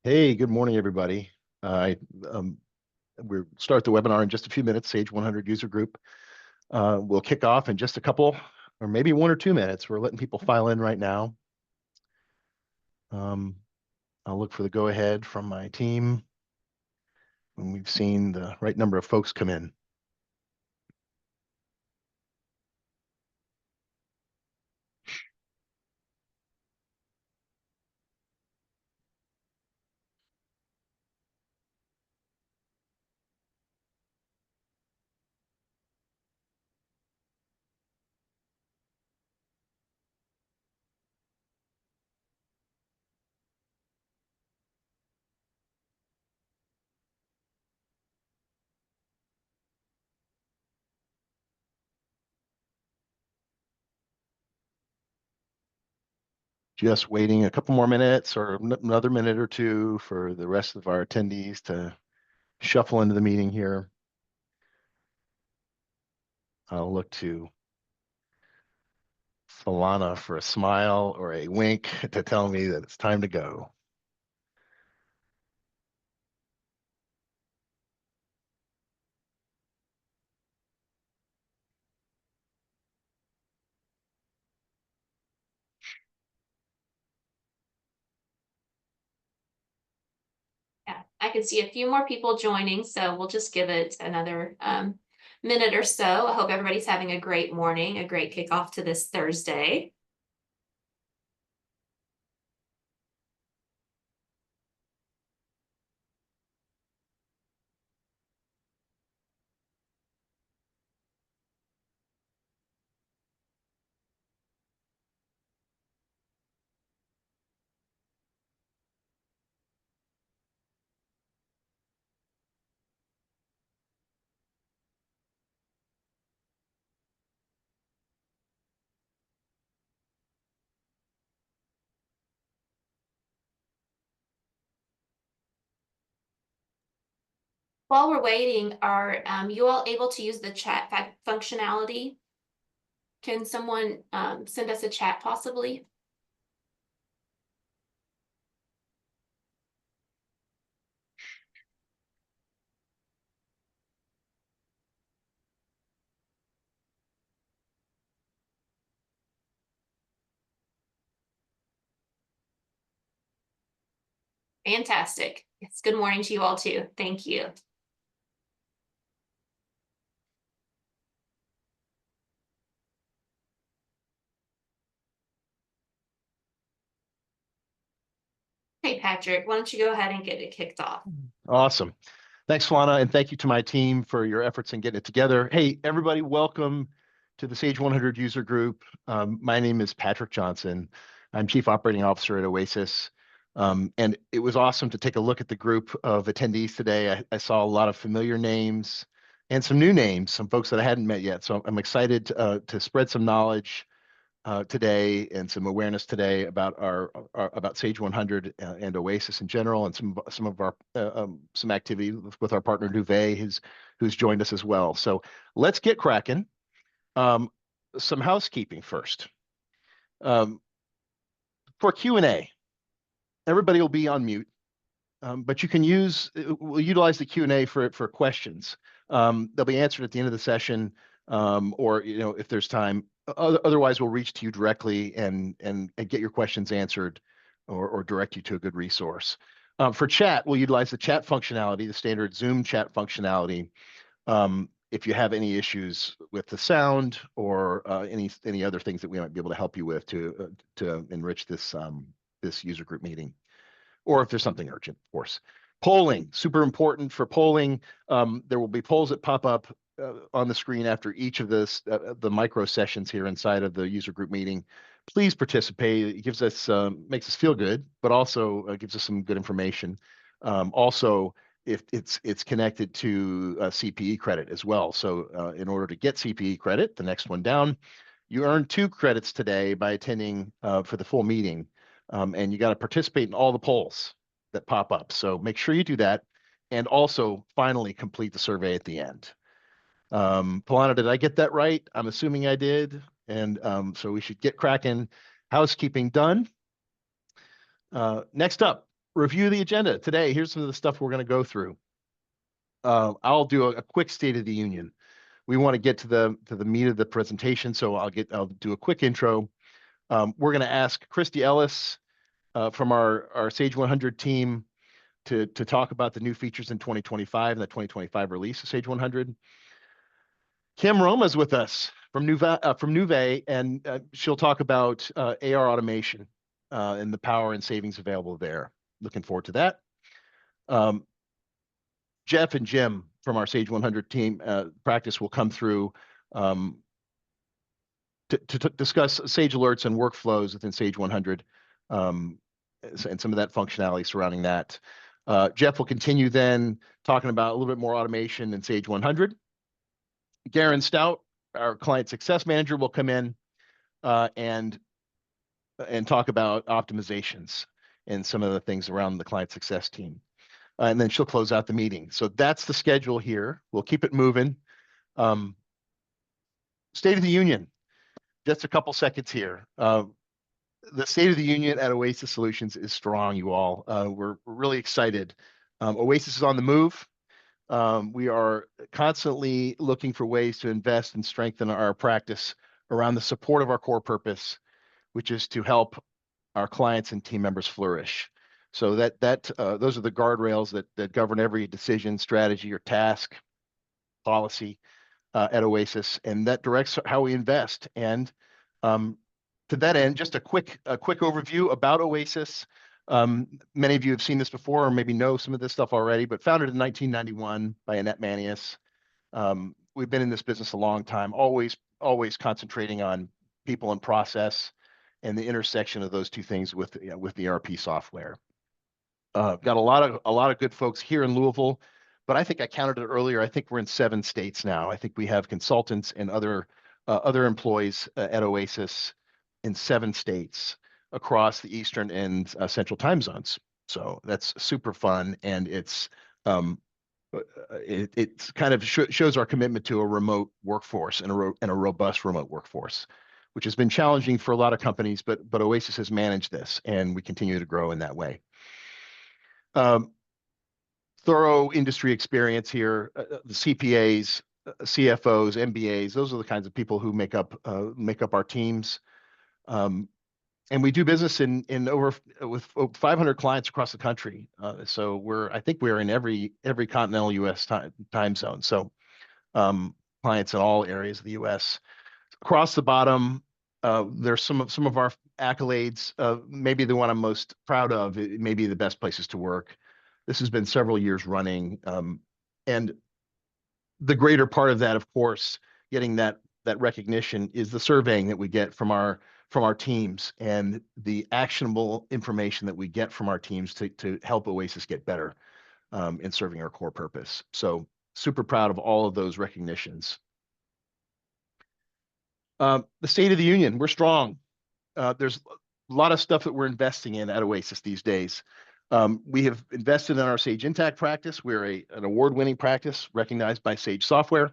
Hey, good morning, everybody. I We'll start the webinar in just a few minutes. Sage 100 user group. We'll kick off in just a couple, or maybe 1 or 2 minutes. We're letting people file in right now. I'll look for the go ahead from my team when we've seen the right number of folks come in. Just waiting a couple more minutes or another minute or two for the rest of our attendees to shuffle into the meeting here. I'll look to Solana for a smile or a wink to tell me that it's time to go. Yeah, I can see a few more people joining, so we'll just give it another minute or so. I hope everybody's having a great morning, a great kickoff to this Thursday. While we're waiting, are you all able to use the chat functionality? Can someone send us a chat possibly? Fantastic. It's good morning to you all too. Thank you. Hey, Patrick, why don't you go ahead and get it kicked off? Awesome. Thanks, Lana, and thank you to my team for your efforts in getting it together. Hey, everybody, welcome to the Sage 100 user group. My name is Patrick Johnson. I'm Chief Operating Officer at Oasis. And it was awesome to take a look at the group of attendees today. I saw a lot of familiar names and some new names, some folks that I hadn't met yet. So I'm excited to spread some knowledge today and some awareness today about about Sage 100 and Oasis in general, and some of our some activity with our partner Nuvei, who's joined us as well. So let's get cracking. Some housekeeping first. For Q&A, everybody will be on mute, but you can we'll utilize the Q&A for questions. They'll be answered at the end of the session, or if there's time. Otherwise, we'll reach to you directly and get your questions answered, or direct you to a good resource. For chat, we'll utilize the chat functionality, the standard Zoom chat functionality. If you have any issues with the sound or any other things that we might be able to help you with to enrich this user group meeting, or if there's something urgent, of course. Polling, super important for polling. There will be polls that pop up on the screen after each of the micro sessions here inside of the user group meeting. Please participate. It gives us, makes us feel good, but also gives us some good information. Also, if it's connected to CPE credit as well. So in order to get CPE credit, the next one down, you earn 2 credits today by attending for the full meeting. And you got to participate in all the polls that pop up. So make sure you do that. And also finally complete the survey at the end. Polana, did I get that right? I'm assuming I did. And so we should get cracking. Housekeeping done. Next up, review the agenda today. Here's some of the stuff we're going to go through. I'll do a quick State of the Union. We want to get to the meat of the presentation, so I'll do a quick intro. We're going to ask Christy Ellis from our Sage 100 team to talk about the new features in 2025 and the 2025 release of Sage 100. Kim Roma's with us from Nuvei, and she'll talk about AR automation and the power and savings available there. Looking forward to that. Jeff and Jim from our Sage 100 team practice will come through to discuss Sage alerts and workflows within Sage 100 and some of that functionality surrounding that. Jeff will continue then talking about a little bit more automation in Sage 100. Garen Stout, our client success manager, will come in and talk about optimizations and some of the things around the client success team. And then she'll close out the meeting. So that's the schedule here. We'll keep it moving. State of the Union, just a couple seconds here. The State of the Union at Oasis Solutions is strong, you all. We're really excited. Oasis is on the move. We are constantly looking for ways to invest and strengthen our practice around the support of our core purpose, which is to help our clients and team members flourish. So those are the guardrails that govern every decision, strategy, or task, policy at Oasis, and that directs how we invest. And to that end, just a quick overview about Oasis. Many of you have seen this before, or maybe know some of this stuff already, but founded in 1991 by Annette Manius. We've been in this business a long time, always concentrating on people and process and the intersection of those two things with the ERP software. Got a lot of good folks here in Louisville, but I think I counted it earlier. I think we're in 7 states now. I think we have consultants and other employees at Oasis in 7 states across the Eastern and Central time zones. So that's super fun, and it's kind of shows our commitment to a remote workforce and a robust remote workforce, which has been challenging for a lot of companies, but Oasis has managed this, and we continue to grow in that way. Thorough industry experience here, the CPAs, CFOs, MBAs, those are the kinds of people who make up our teams. And we do business with over 500 clients across the country. So I think we're in every continental U.S. time zone. So clients in all areas of the U.S. Across the bottom, there's some of our accolades. Maybe the one I'm most proud of, it may be the best places to work. This has been several years running, and the greater part of that, of course, getting that recognition is the surveying that we get from our teams and the actionable information that we get from our teams to help Oasis get better in serving our core purpose. So super proud of all of those recognitions. The State of the Union, we're strong. There's a lot of stuff that we're investing in at Oasis these days. We have invested in our Sage Intacct practice. We're an award-winning practice recognized by Sage Software.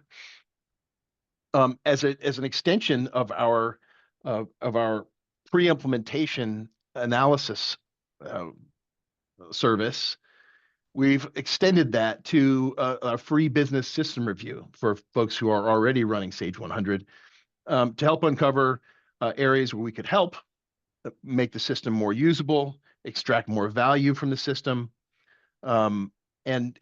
As an extension of our pre-implementation analysis service, we've extended that to a free business system review for folks who are already running Sage 100 to help uncover areas where we could help make the system more usable, extract more value from the system, and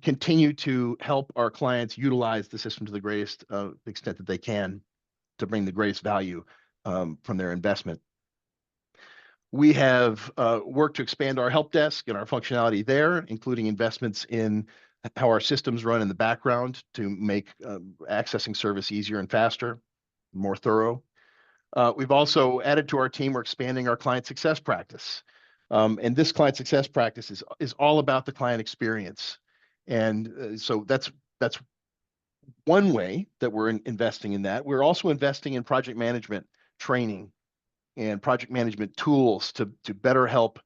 continue to help our clients utilize the system to the greatest extent that they can to bring the greatest value from their investment. We have worked to expand our help desk and our functionality there, including investments in how our systems run in the background to make accessing service easier and faster, more thorough. We've also added to our team. We're expanding our client success practice. And this client success practice is all about the client experience. And so that's one way that we're investing in that. We're also investing in project management training and project management tools to better help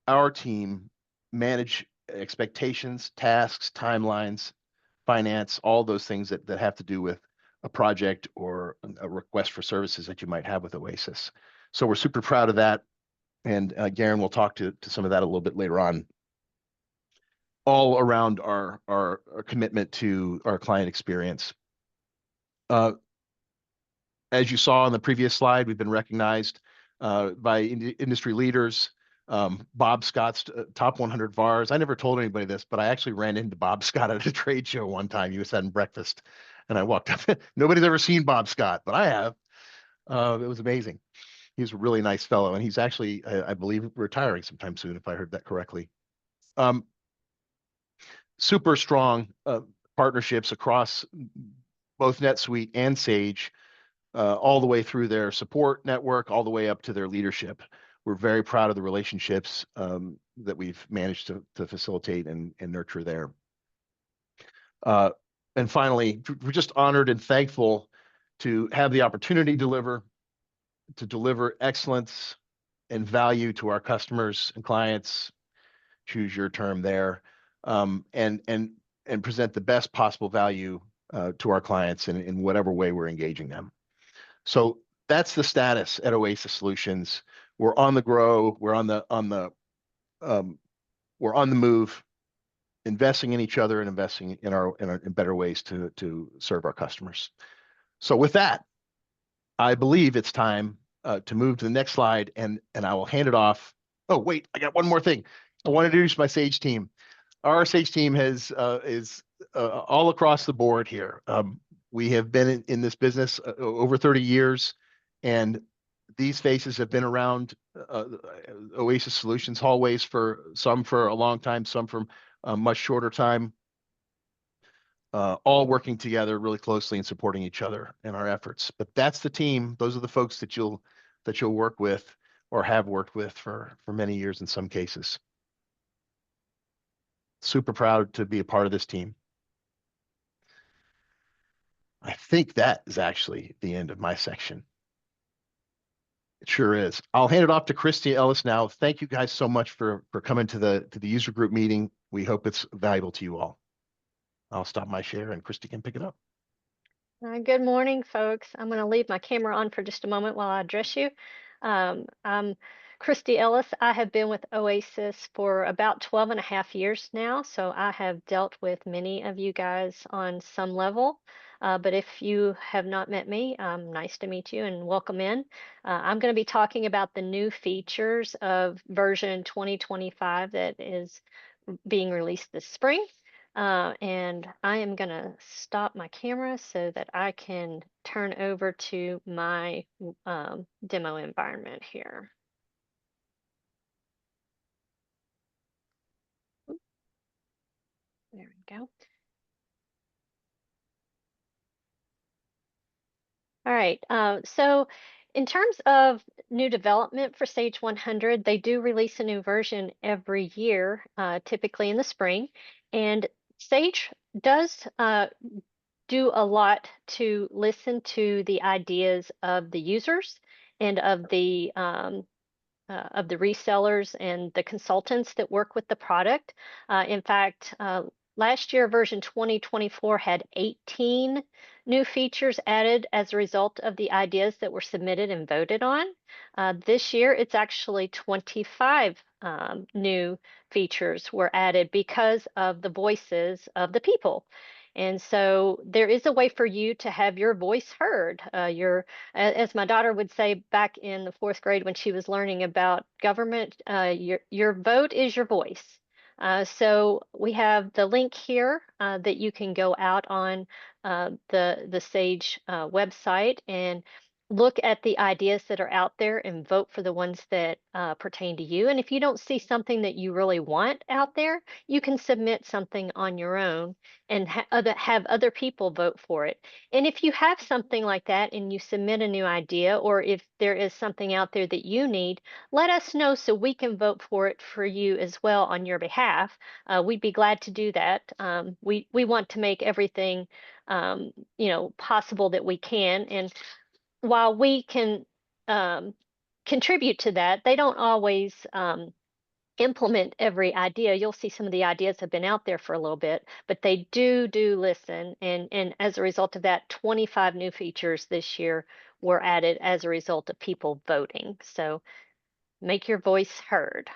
our team manage expectations, tasks, timelines, finance, all those things that have to do with a project or a request for services that you might have with Oasis. So we're super proud of that. And Garen will talk to some of that a little bit later on, all around our commitment to our client experience. As you saw on the previous slide, we've been recognized by industry leaders. Bob Scott's top 100 VARs. I never told anybody this, but I actually ran into Bob Scott at a trade show one time. He was having breakfast, and I walked up. Nobody's ever seen Bob Scott, but I have. It was amazing. He's a really nice fellow, and he's actually, I believe, retiring sometime soon, if I heard that correctly. Super strong partnerships across both NetSuite and Sage, all the way through their support network, all the way up to their leadership. We're very proud of the relationships that we've managed to facilitate and nurture there. And finally, we're just honored and thankful to have the opportunity to deliver excellence and value to our customers and clients, choose your term there, and present the best possible value to our clients in whatever way we're engaging them. So that's the status at Oasis Solutions. We're on the grow. We're on the move, investing in each other and investing in better ways to serve our customers. So with that, I believe it's time to move to the next slide, and I will hand it off. Oh wait, I got one more thing. I want to introduce my Sage team. Our Sage team is all across the board here. We have been in this business over 30 years, and these faces have been around Oasis Solutions hallways for a long time, some for a much shorter time, all working together really closely and supporting each other in our efforts. But that's the team. Those are the folks that you'll work with or have worked with for many years in some cases. Super proud to be a part of this team. I think that is actually the end of my section. It sure is. I'll hand it off to Christy Ellis now. Thank you guys so much for coming to the user group meeting. We hope it's valuable to you all. I'll stop my share and Christy can pick it up. Good morning, folks. I'm going to leave my camera on for just a moment while I address you. I'm Christy Ellis. I have been with Oasis for about 12 and a half years now, so I have dealt with many of you guys on some level. But if you have not met me, nice to meet you and welcome in. I'm going to be talking about the new features of version 2025 that is being released this spring. And I am going to stop my camera so that I can turn over to my demo environment here. There we go. All right, so in terms of new development for Sage 100, they do release a new version every year, typically in the spring. And Sage does do a lot to listen to the ideas of the users and of the resellers and the consultants that work with the product. In fact, last year, version 2024 had 18 new features added as a result of the ideas that were submitted and voted on. This year, it's actually 25 new features were added because of the voices of the people. And so there is a way for you to have your voice heard. As my daughter would say back in the 4th grade when she was learning about government, your vote is your voice. So we have the link here that you can go out on the Sage website and look at the ideas that are out there and vote for the ones that pertain to you. And if you don't see something that you really want out there, you can submit something on your own and have other people vote for it. And if you have something like that and you submit a new idea, or if there is something out there that you need, let us know so we can vote for it for you as well on your behalf. We'd be glad to do that. We want to make everything possible that we can. And while we can contribute to that, they don't always implement every idea. You'll see some of the ideas have been out there for a little bit, but they do listen. And as a result of that, 25 new features this year were added as a result of people voting. So make your voice heard.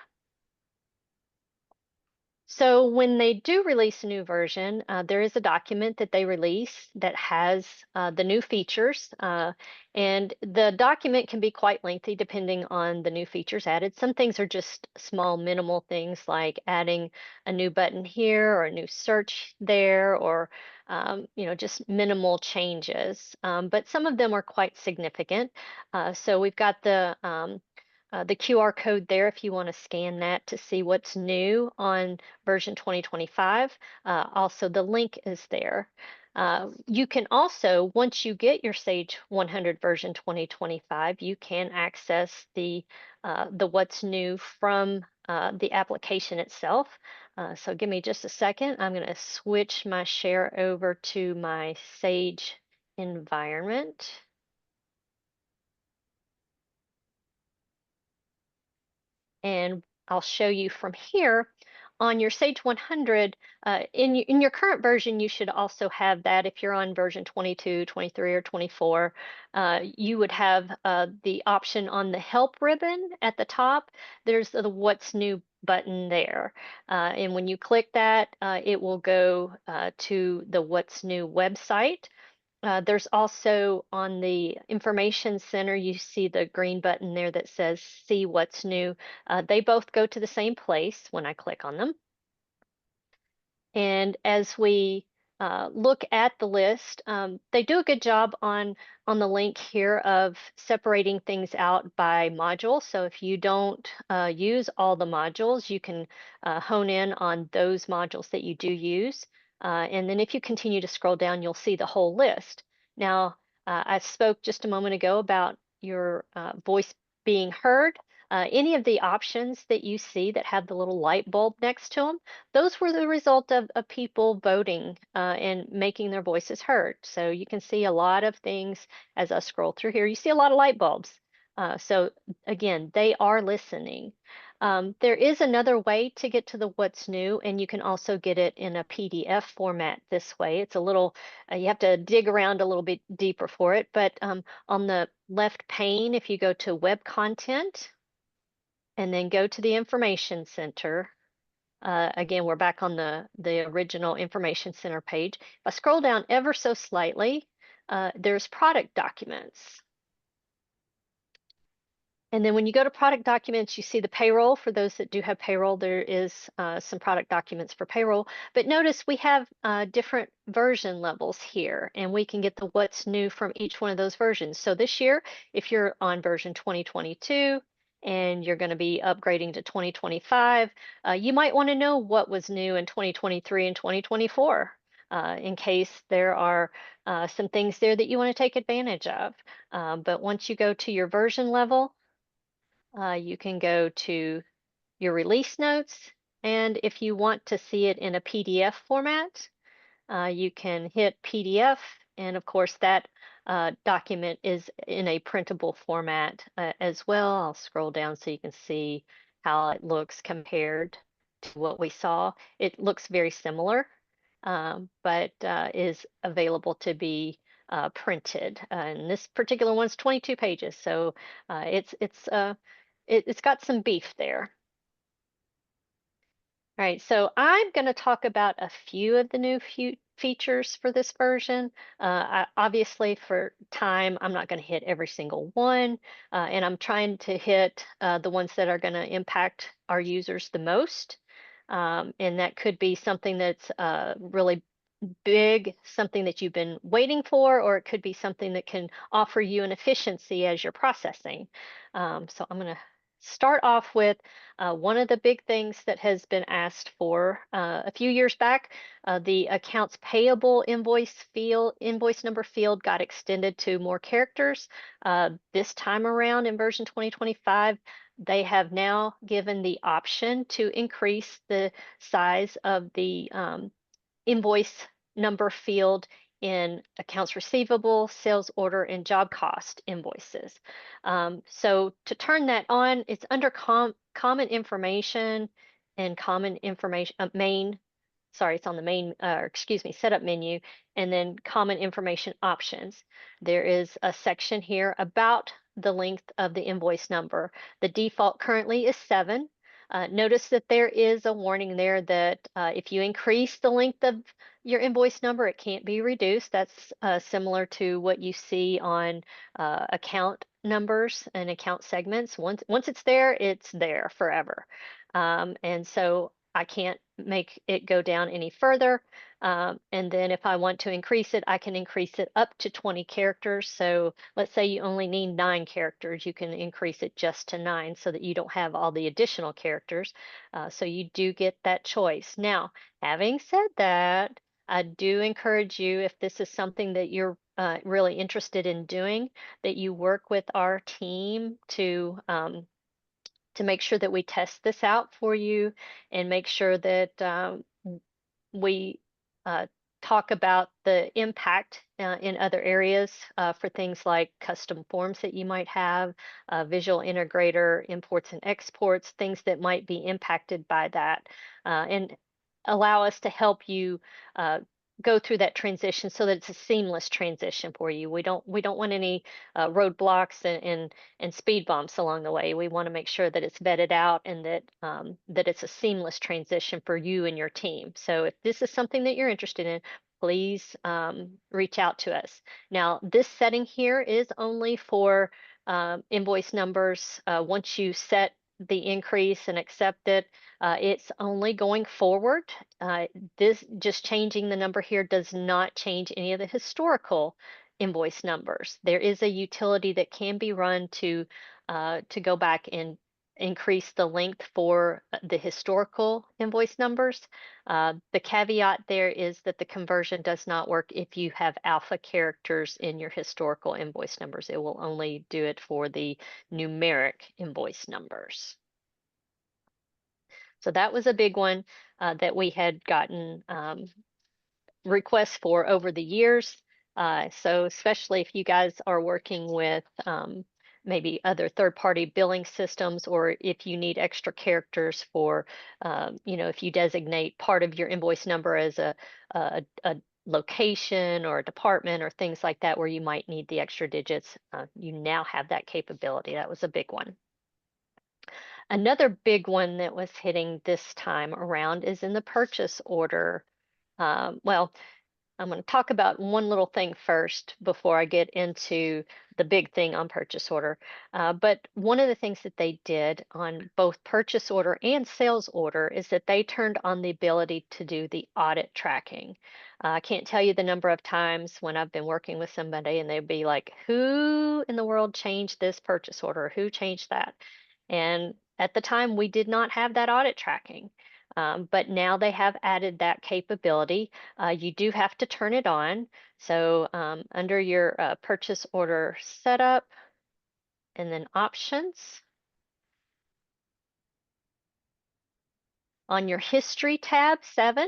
So when they do release a new version, there is a document that they release that has the new features, and the document can be quite lengthy depending on the new features added. Some things are just small, minimal things like adding a new button here or a new search there, or just minimal changes. But some of them are quite significant. So we've got the QR code there if you want to scan that to see what's new on version 2025. Also, the link is there. You can also, once you get your Sage 100 version 2025, you can access the what's new from the application itself. So give me just a second. I'm going to switch my share over to my Sage environment. And I'll show you from here on your Sage 100. In your current version, you should also have that. If you're on version 22, 23, or 24, you would have the option on the help ribbon at the top. There's the what's new button there. And when you click that, it will go to the what's new website. There's also on the information center, you see the green button there that says see what's new. They both go to the same place when I click on them. And as we look at the list, they do a good job on the link here of separating things out by module. So if you don't use all the modules, you can hone in on those modules that you do use. And then if you continue to scroll down, you'll see the whole list. Now, I spoke just a moment ago about your voice being heard. Any of the options that you see that have the little light bulb next to them, those were the result of people voting and making their voices heard. So you can see a lot of things as I scroll through here. You see a lot of light bulbs. So again, they are listening. There is another way to get to the what's new, and you can also get it in a PDF format this way. It's a little, you have to dig around a little bit deeper for it, but on the left pane, if you go to web content and then go to the information center, again, we're back on the original information center page. If I scroll down ever so slightly, there's product documents. And then when you go to product documents, you see the payroll. For those that do have payroll, there is some product documents for payroll. But notice we have different version levels here, and we can get the what's new from each one of those versions. So this year, if you're on version 2022 and you're going to be upgrading to 2025, you might want to know what was new in 2023 and 2024. In case there are some things there that you want to take advantage of. But once you go to your version level, you can go to your release notes, and if you want to see it in a PDF format, you can hit PDF, and of course that document is in a printable format as well. I'll scroll down so you can see how it looks compared to what we saw. It looks very similar, but is available to be printed. And this particular one's 22 pages, so it's got some beef there. All right, so I'm going to talk about a few of the new features for this version. Obviously, for time, I'm not going to hit every single one, and I'm trying to hit the ones that are going to impact our users the most. And that could be something that's really big, something that you've been waiting for, or it could be something that can offer you an efficiency as you're processing. So I'm going to start off with one of the big things that has been asked for a few years back. The accounts payable invoice number field got extended to more characters. This time around in version 2025, they have now given the option to increase the size of the invoice number field in accounts receivable, sales order, and job cost invoices. So to turn that on, it's under common information and common information it's on the main, setup menu, and then common information options. There is a section here about the length of the invoice number. The default currently is 7. Notice that there is a warning there that if you increase the length of your invoice number, it can't be reduced. That's similar to what you see on account numbers and account segments. Once it's there forever. And so I can't make it go down any further. And then if I want to increase it, I can increase it up to 20 characters. So let's say you only need 9 characters, you can increase it just to 9 so that you don't have all the additional characters. So you do get that choice. Now, having said that, I do encourage you, if this is something that you're really interested in doing, that you work with our team to make sure that we test this out for you and make sure that we uh, talk about the impact in other areas for things like custom forms that you might have, visual integrator, imports and exports, things that might be impacted by that, and allow us to help you go through that transition so that it's a seamless transition for you. We don't want any roadblocks and speed bumps along the way. We want to make sure that it's vetted out and that it's a seamless transition for you and your team. So if this is something that you're interested in, please reach out to us. Now, this setting here is only for invoice numbers. Once you set the increase and accept it, it's only going forward. This just changing the number here does not change any of the historical invoice numbers. There is a utility that can be run to go back and increase the length for the historical invoice numbers. The caveat there is that the conversion does not work if you have alpha characters in your historical invoice numbers. It will only do it for the numeric invoice numbers. So that was a big one that we had gotten requests for over the years. So especially if you guys are working with maybe other third-party billing systems, or if you need extra characters for, if you designate part of your invoice number as a location or a department or things like that, where you might need the extra digits, you now have that capability. That was a big one. Another big one that was hitting this time around is in the purchase order. Well, I'm going to talk about one little thing first before I get into the big thing on purchase order. But one of the things that they did on both purchase order and sales order is that they turned on the ability to do the audit tracking. I can't tell you the number of times when I've been working with somebody and they'd be like, who in the world changed this purchase order? Who changed that? And at the time, we did not have that audit tracking. But now they have added that capability. You do have to turn it on. So under your purchase order setup and then options, on your history tab 7,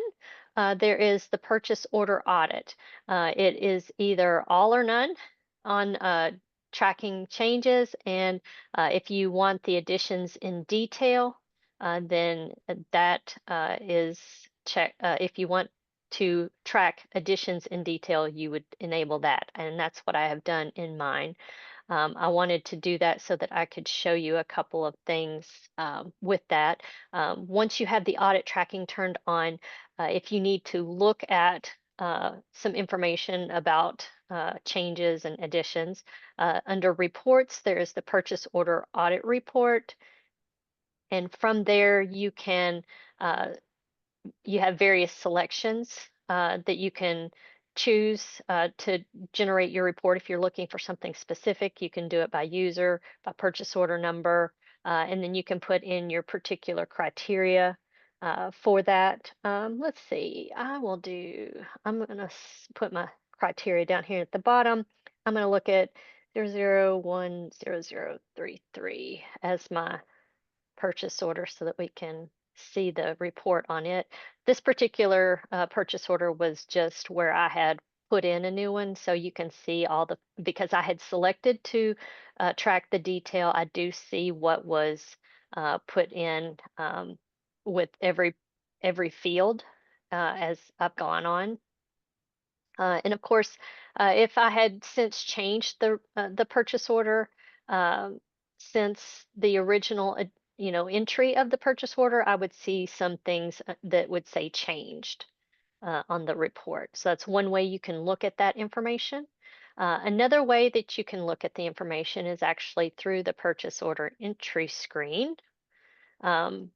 there is the purchase order audit. It is either all or none on tracking changes, and if you want the additions in detail, then that is check. If you want to track additions in detail, you would enable that, and that's what I have done in mine. I wanted to do that so that I could show you a couple of things with that. Once you have the audit tracking turned on, if you need to look at some information about changes and additions, under reports, there is the purchase order audit report. And from there, you have various selections that you can choose to generate your report. If you're looking for something specific, you can do it by user, by purchase order number, and then you can put in your particular criteria for that. Let's see, I'm going to put my criteria down here at the bottom. I'm going to look at 00100033 as my purchase order so that we can see the report on it. This particular purchase order was just where I had put in a new one, so you can see because I had selected to track the detail. I do see what was put in with every field as I've gone on. And of course, if I had since changed the purchase order, Since the original, entry of the purchase order, I would see some things that would say changed on the report. So that's one way you can look at that information. Another way that you can look at the information is actually through the purchase order entry screen. On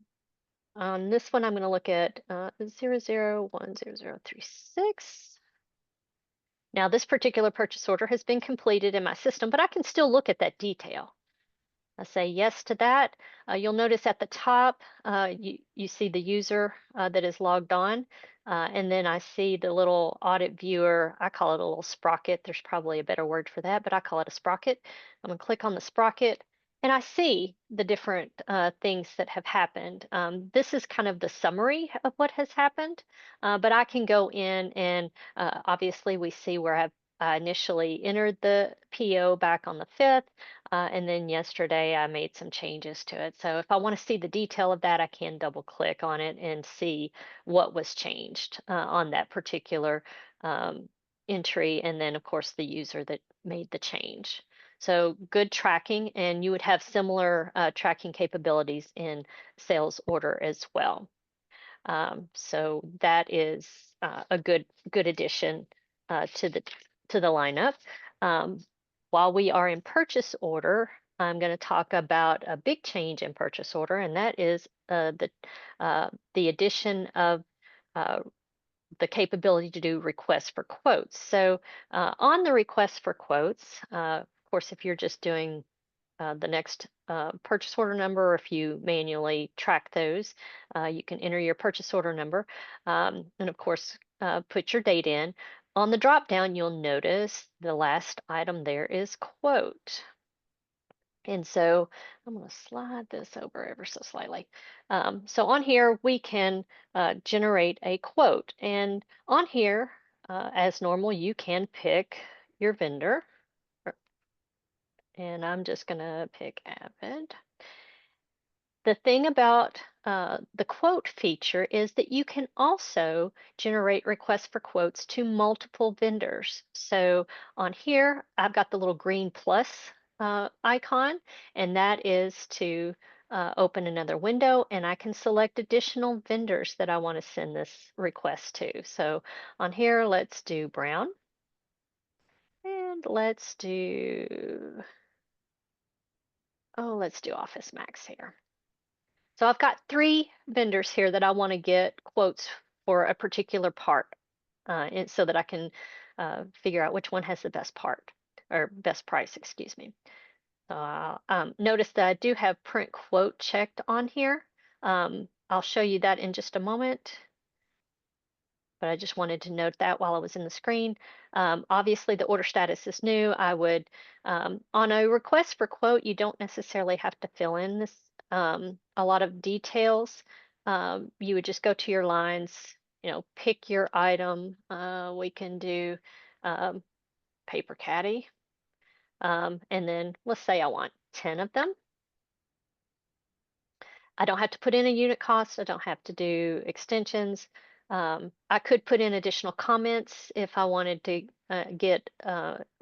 this one, I'm going to look at 00100036. Now, this particular purchase order has been completed in my system, but I can still look at that detail. I say yes to that. You'll notice at the top, you see the user that is logged on, and then I see the little audit viewer. I call it a little sprocket. There's probably a better word for that, but I call it a sprocket. I'm gonna click on the sprocket, and I see the different things that have happened. This is kind of the summary of what has happened, but I can go in and obviously we see where I initially entered the PO back on the 5th. And then yesterday I made some changes to it. So if I want to see the detail of that, I can double click on it and see what was changed on that particular entry. And then, of course, the user that made the change. So good tracking, and you would have similar tracking capabilities in sales order as well. So that is a good addition to the lineup. While we are in purchase order, I'm going to talk about a big change in purchase order, and that is the addition of the capability to do requests for quotes. So on the request for quotes, of course, if you're just doing the next purchase order number, or if you manually track those, you can enter your purchase order number, and of course, put your date in. On the drop down, you'll notice the last item there is quote. And so I'm going to slide this over ever so slightly. So on here, we can generate a quote. And on here, as normal, you can pick your vendor. And I'm just going to pick Avid. The thing about the quote feature is that you can also generate requests for quotes to multiple vendors. So on here, I've got the little green plus icon, and that is to open another window, and I can select additional vendors that I want to send this request to. So on here, let's do Brown, and let's do Office Max here. So I've got 3 vendors here that I want to get quotes for a particular part, and so that I can figure out which one has the best part, or best price, excuse me. So notice that I do have print quote checked on here. I'll show you that in just a moment, but I just wanted to note that while I was in the screen. Obviously, the order status is new. I would, on a request for quote, you don't necessarily have to fill in this a lot of details. You would just go to your lines, pick your item. We can do paper caddy. And then let's say I want 10 of them. I don't have to put in a unit cost. I don't have to do extensions. I could put in additional comments if I wanted to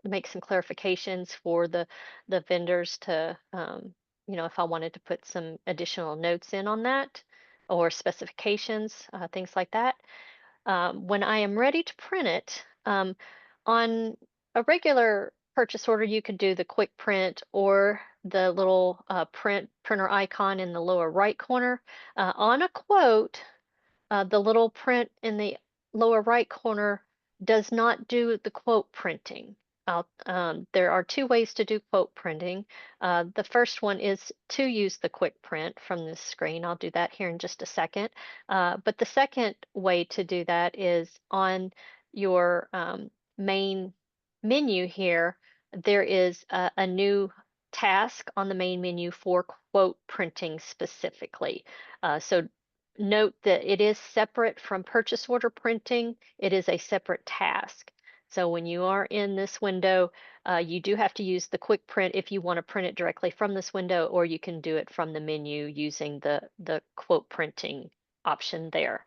make some clarifications for the vendors to, if I wanted to put some additional notes in on that, or specifications, things like that. When I am ready to print it, on a regular purchase order, you could do the quick print or the little printer icon in the lower right corner. On a quote, the little print in the lower right corner does not do the quote printing. There are 2 ways to do quote printing. The first one is to use the quick print from this screen. I'll do that here in just a second. But the second way to do that is on your main menu here. There is a new task on the main menu for quote printing specifically. So note that it is separate from purchase order printing. It is a separate task. So when you are in this window, you do have to use the quick print if you want to print it directly from this window, or you can do it from the menu using the quote printing option there.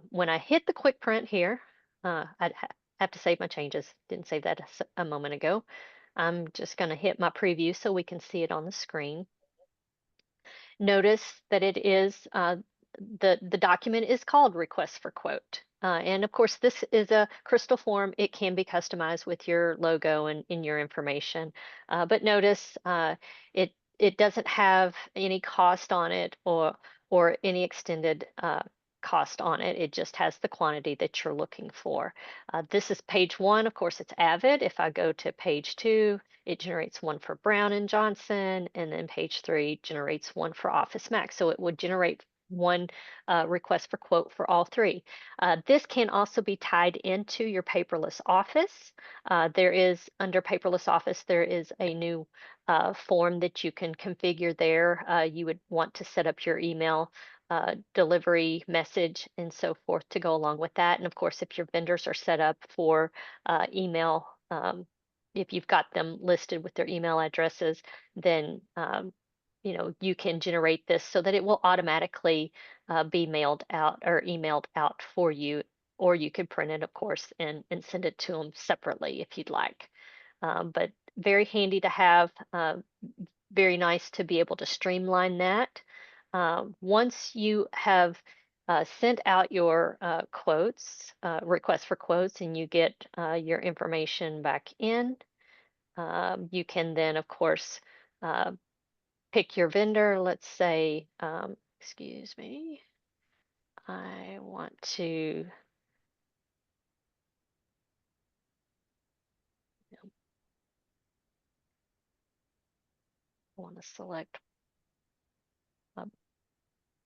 When I hit the quick print here, I'd have to save my changes. Didn't save that a moment ago. I'm just going to hit my preview so we can see it on the screen. Notice that it is the document is called request for quote. And of course, this is a crystal form. It can be customized with your logo and in your information. But notice it doesn't have any cost on it or any extended cost on it. It just has the quantity that you're looking for. This is page 1. Of course, it's Avid. If I go to page 2, it generates one for Brown and Johnson, and then page 3 generates one for Office Max. So it would generate one request for quote for all 3. This can also be tied into your paperless office. There is, under paperless office, there is a new form that you can configure there. You would want to set up your email delivery message and so forth to go along with that. And of course, if your vendors are set up for email, if you've got them listed with their email addresses, then you can generate this so that it will automatically be mailed out or emailed out for you, or you could print it, of course, and send it to them separately if you'd like. But very handy to have, very nice to be able to streamline that. Once you have sent out your quotes, request for quotes, and you get your information back in, you can then, of course, pick your vendor. Let's say, excuse me, I want to, select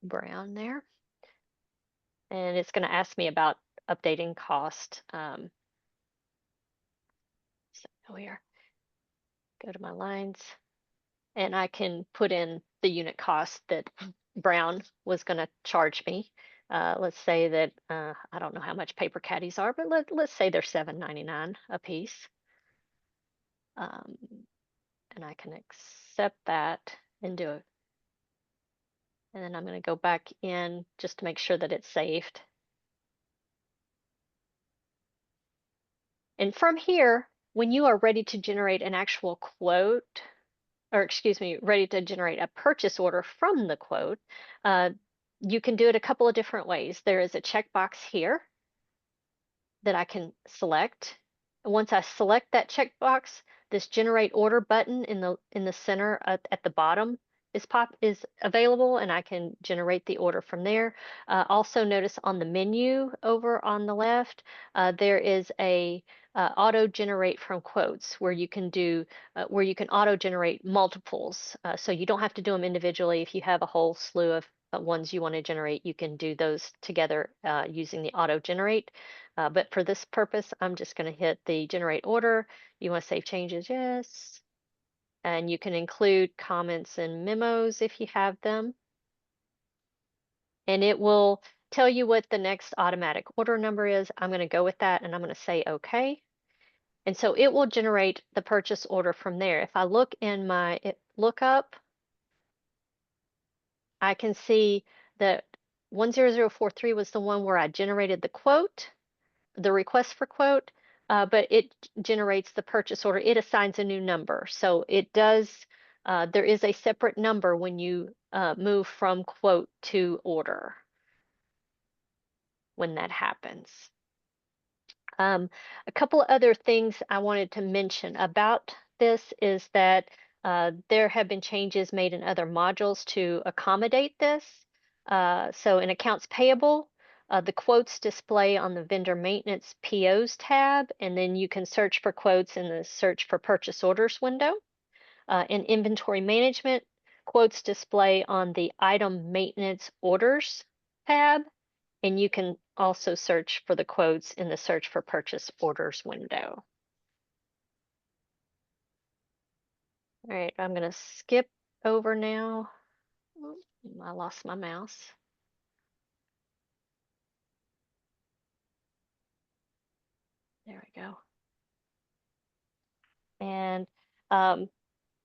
Brown there. And it's going to ask me about updating cost. So here, go to my lines, and I can put in the unit cost that Brown was going to charge me. Let's say that I don't know how much paper caddies are, but let's say they're $7.99 a piece. And I can accept that and do it. And then I'm going to go back in just to make sure that it's saved. And from here, when you are ready to generate an actual quote, or excuse me, ready to generate a purchase order from the quote, you can do it a couple of different ways. There is a checkbox here that I can select. And once I select that checkbox, this generate order button in the center at the bottom is available, and I can generate the order from there. Also notice on the menu over on the left, there is a auto generate from quotes where you can auto generate multiples. So you don't have to do them individually. If you have a whole slew of ones you want to generate, you can do those together using the auto generate. But for this purpose, I'm just going to hit the generate order. You want to save changes? Yes. And you can include comments and memos if you have them. And it will tell you what the next automatic order number is. I'm going to go with that, and I'm going to say OK. And so it will generate the purchase order from there. If I look in my lookup, I can see that 10043 was the one where I generated the quote, the request for quote, but it generates the purchase order. It assigns a new number. So it does, there is a separate number when you move from quote to order when that happens. A couple other things I wanted to mention about this is that there have been changes made in other modules to accommodate this. So in accounts payable, the quotes display on the vendor maintenance POs tab, and then you can search for quotes in the search for purchase orders window. In inventory management, quotes display on the item maintenance orders tab, and you can also search for the quotes in the search for purchase orders window. All right, I'm going to skip over now. Oh, I lost my mouse. There we go. And I'm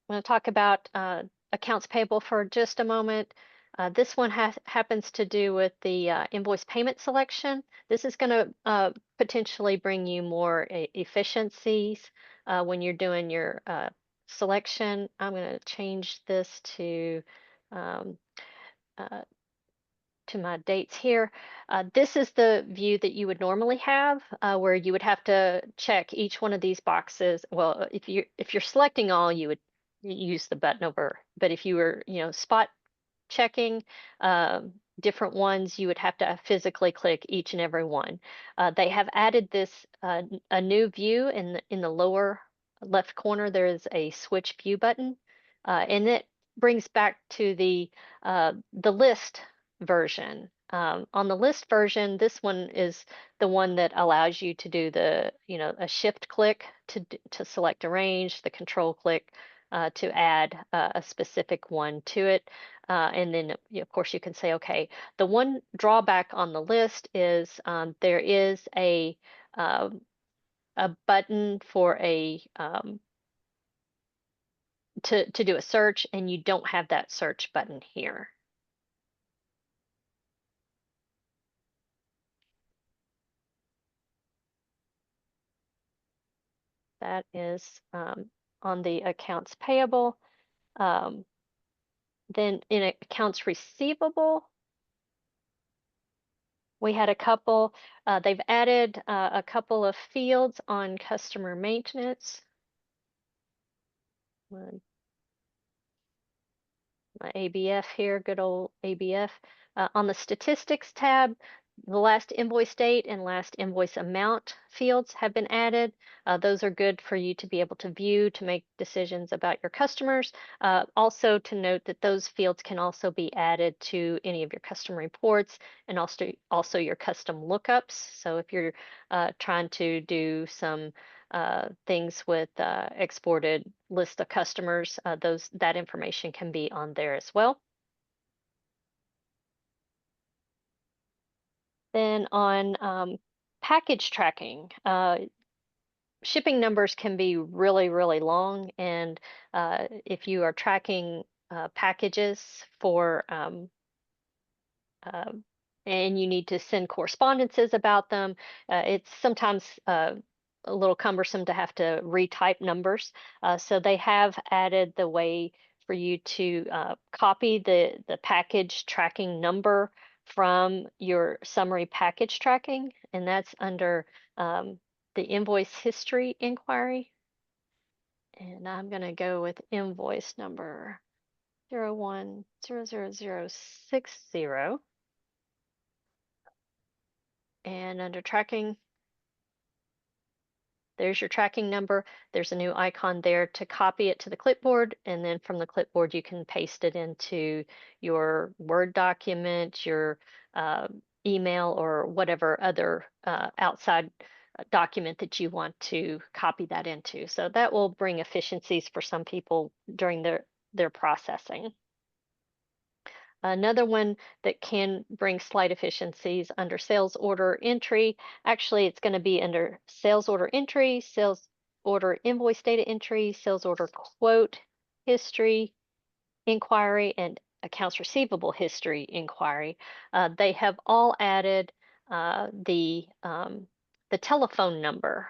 going to talk about accounts payable for just a moment. This one happens to do with the invoice payment selection. This is going to potentially bring you more efficiencies when you're doing your selection. I'm going to change this um, uh, to my dates here. This is the view that you would normally have, where you would have to check each one of these boxes. Well, if you're selecting all, you would use the button over. But if you were, spot checking different ones, you would have to physically click each and every one. They have added this a new view in the lower left corner. There is a switch view button, and it brings back to the list version. On the list version, this one is the one that allows you to do a shift click to select a range, the control click to add a specific one to it. And then, of course, you can say, okay, the one drawback on the list is there is um, a button for to do a search, and you don't have that search button here. That is on the accounts payable. Then in accounts receivable, we had a couple, they've added a couple of fields on customer maintenance. My ABF here, good old ABF. On the statistics tab, the last invoice date and last invoice amount fields have been added. Those are good for you to be able to view, to make decisions about your customers. Also to note that those fields can also be added to any of your custom reports and also your custom lookups. So if you're trying to do some things with exported list of customers, that information can be on there as well. Then on package tracking, shipping numbers can be really, really long. And if you are tracking packages for um, and you need to send correspondences about them, it's sometimes a little cumbersome to have to retype numbers. So they have added the way for you to copy the package tracking number from your summary package tracking, and that's under the invoice history inquiry. And I'm going to go with invoice number 01000060. And under tracking, there's your tracking number. There's a new icon there to copy it to the clipboard. And then from the clipboard, you can paste it into your Word document, your email, or whatever other outside document that you want to copy that into. So that will bring efficiencies for some people during their processing. Another one that can bring slight efficiencies under sales order entry. Actually, it's going to be under sales order entry, sales order invoice data entry, sales order quote history inquiry, and accounts receivable history inquiry. They have all added the telephone number.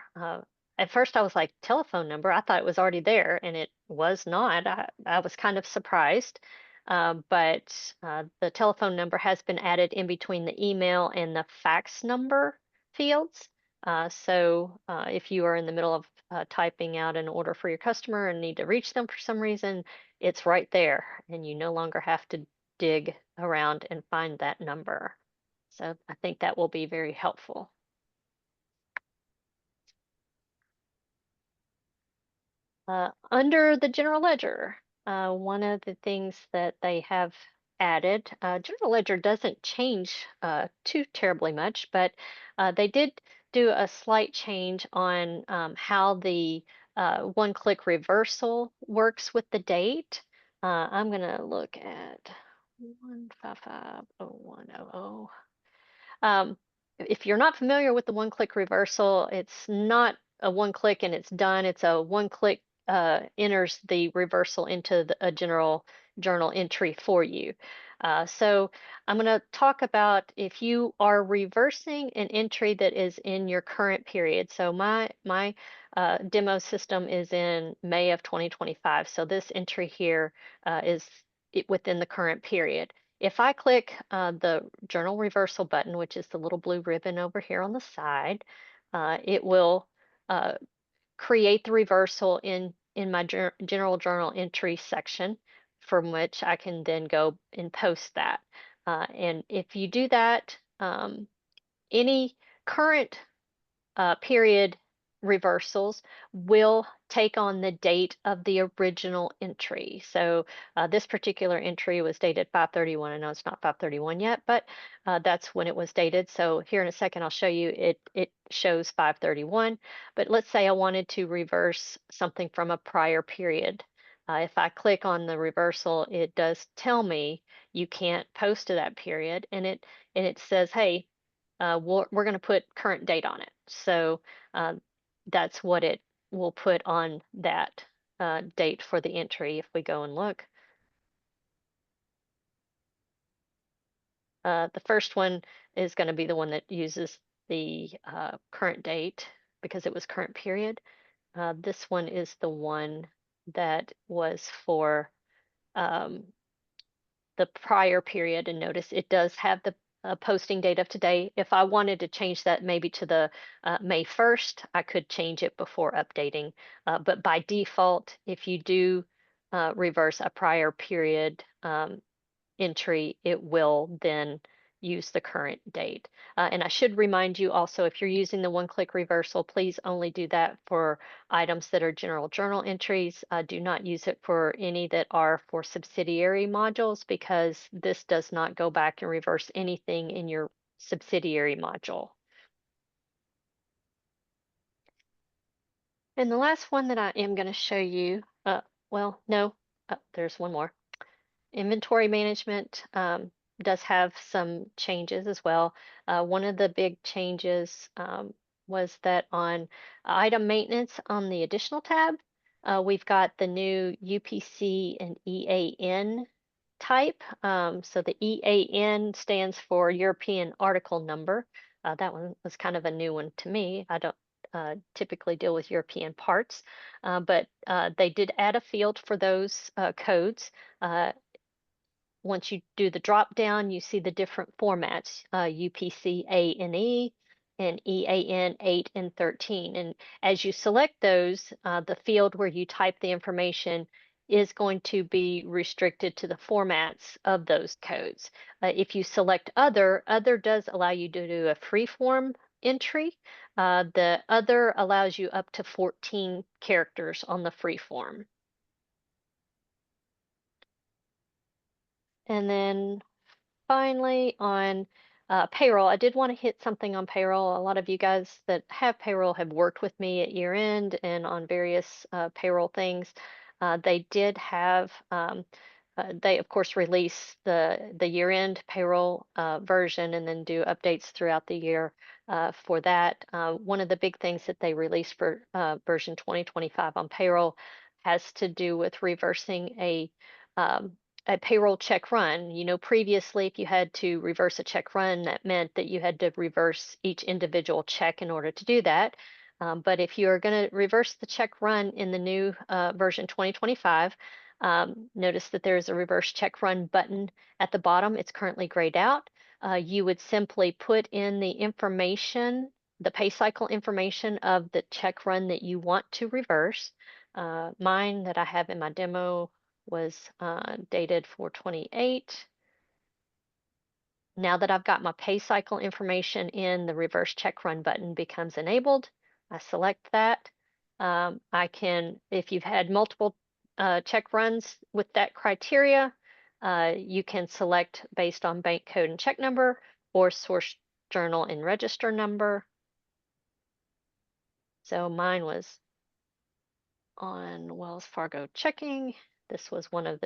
At first, I was like, telephone number? I thought it was already there, and it was not. I was kind of surprised. But the telephone number has been added in between the email and the fax number fields. So if you are in the middle of typing out an order for your customer and need to reach them for some reason, it's right there, and you no longer have to dig around and find that number. So I think that will be very helpful. Under the general ledger, one of the things that they have added, general ledger doesn't change too terribly much, but they did do a slight change on how the one-click reversal works with the date. I'm going to look at 1550100. If you're not familiar with the one-click reversal, it's not a one-click and it's done. It's a one-click enters the reversal into a general journal entry for you. So I'm going to talk about if you are reversing an entry that is in your current period. So my demo system is in May of 2025. So this entry here is within the current period. If I click the journal reversal button, which is the little blue ribbon over here on the side, it will create the reversal in my general journal entry section, from which I can then go and post that. And if you do that, any current period reversals will take on the date of the original entry. So this particular entry was dated 5/31. I know it's not 5/31 yet, but that's when it was dated. So here in a second, I'll show you it shows 5/31. But let's say I wanted to reverse something from a prior period. If I click on the reversal, it does tell me you can't post to that period, and it says, hey, we're going to put current date on it. So that's what it will put on that date for the entry if we go and look. The first one is going to be the one that uses the current date because it was current period. This one is the one that was for um, the prior period, and notice it does have the posting date of today. If I wanted to change that maybe to the May 1st, I could change it before updating. But by default, if you do reverse a prior period entry, it will then use the current date. And I should remind you also, if you're using the one-click reversal, please only do that for items that are general journal entries. Do not use it for any that are for subsidiary modules, because this does not go back and reverse anything in your subsidiary module. And the last one that I am going to show you, well, no, there's one more. Inventory management does have some changes as well. One of the big changes was that on item maintenance on the additional tab, we've got the new UPC and EAN type. So the EAN stands for European Article Number. That one was kind of a new one to me. I don't typically deal with European parts, but they did add a field for those codes. Once you do the drop down, you see the different formats, UPC A and E and EAN 8 and 13. And as you select those, the field where you type the information is going to be restricted to the formats of those codes. If you select other does allow you to do a free form entry. The other allows you up to 14 characters on the free form. And then finally, on payroll, I did want to hit something on payroll. A lot of you guys that have payroll have worked with me at year end and on various payroll things. They did have, they of course release the year end payroll version and then do updates throughout the year for that. One of the big things that they released for version 2025 on payroll has to do with reversing um, a payroll check run. You know, previously, if you had to reverse a check run, that meant that you had to reverse each individual check in order to do that. But if you're going to reverse the check run in the new version 2025, notice that there's a reverse check run button at the bottom. It's currently grayed out. You would simply put in the information, the pay cycle information of the check run that you want to reverse. Mine that I have in my demo was dated 4/28. Now that I've got my pay cycle information in, the reverse check run button becomes enabled. I select that. I can, if you've had multiple check runs with that criteria, you can select based on bank code and check number or source journal and register number. So mine was on Wells Fargo checking. This was one of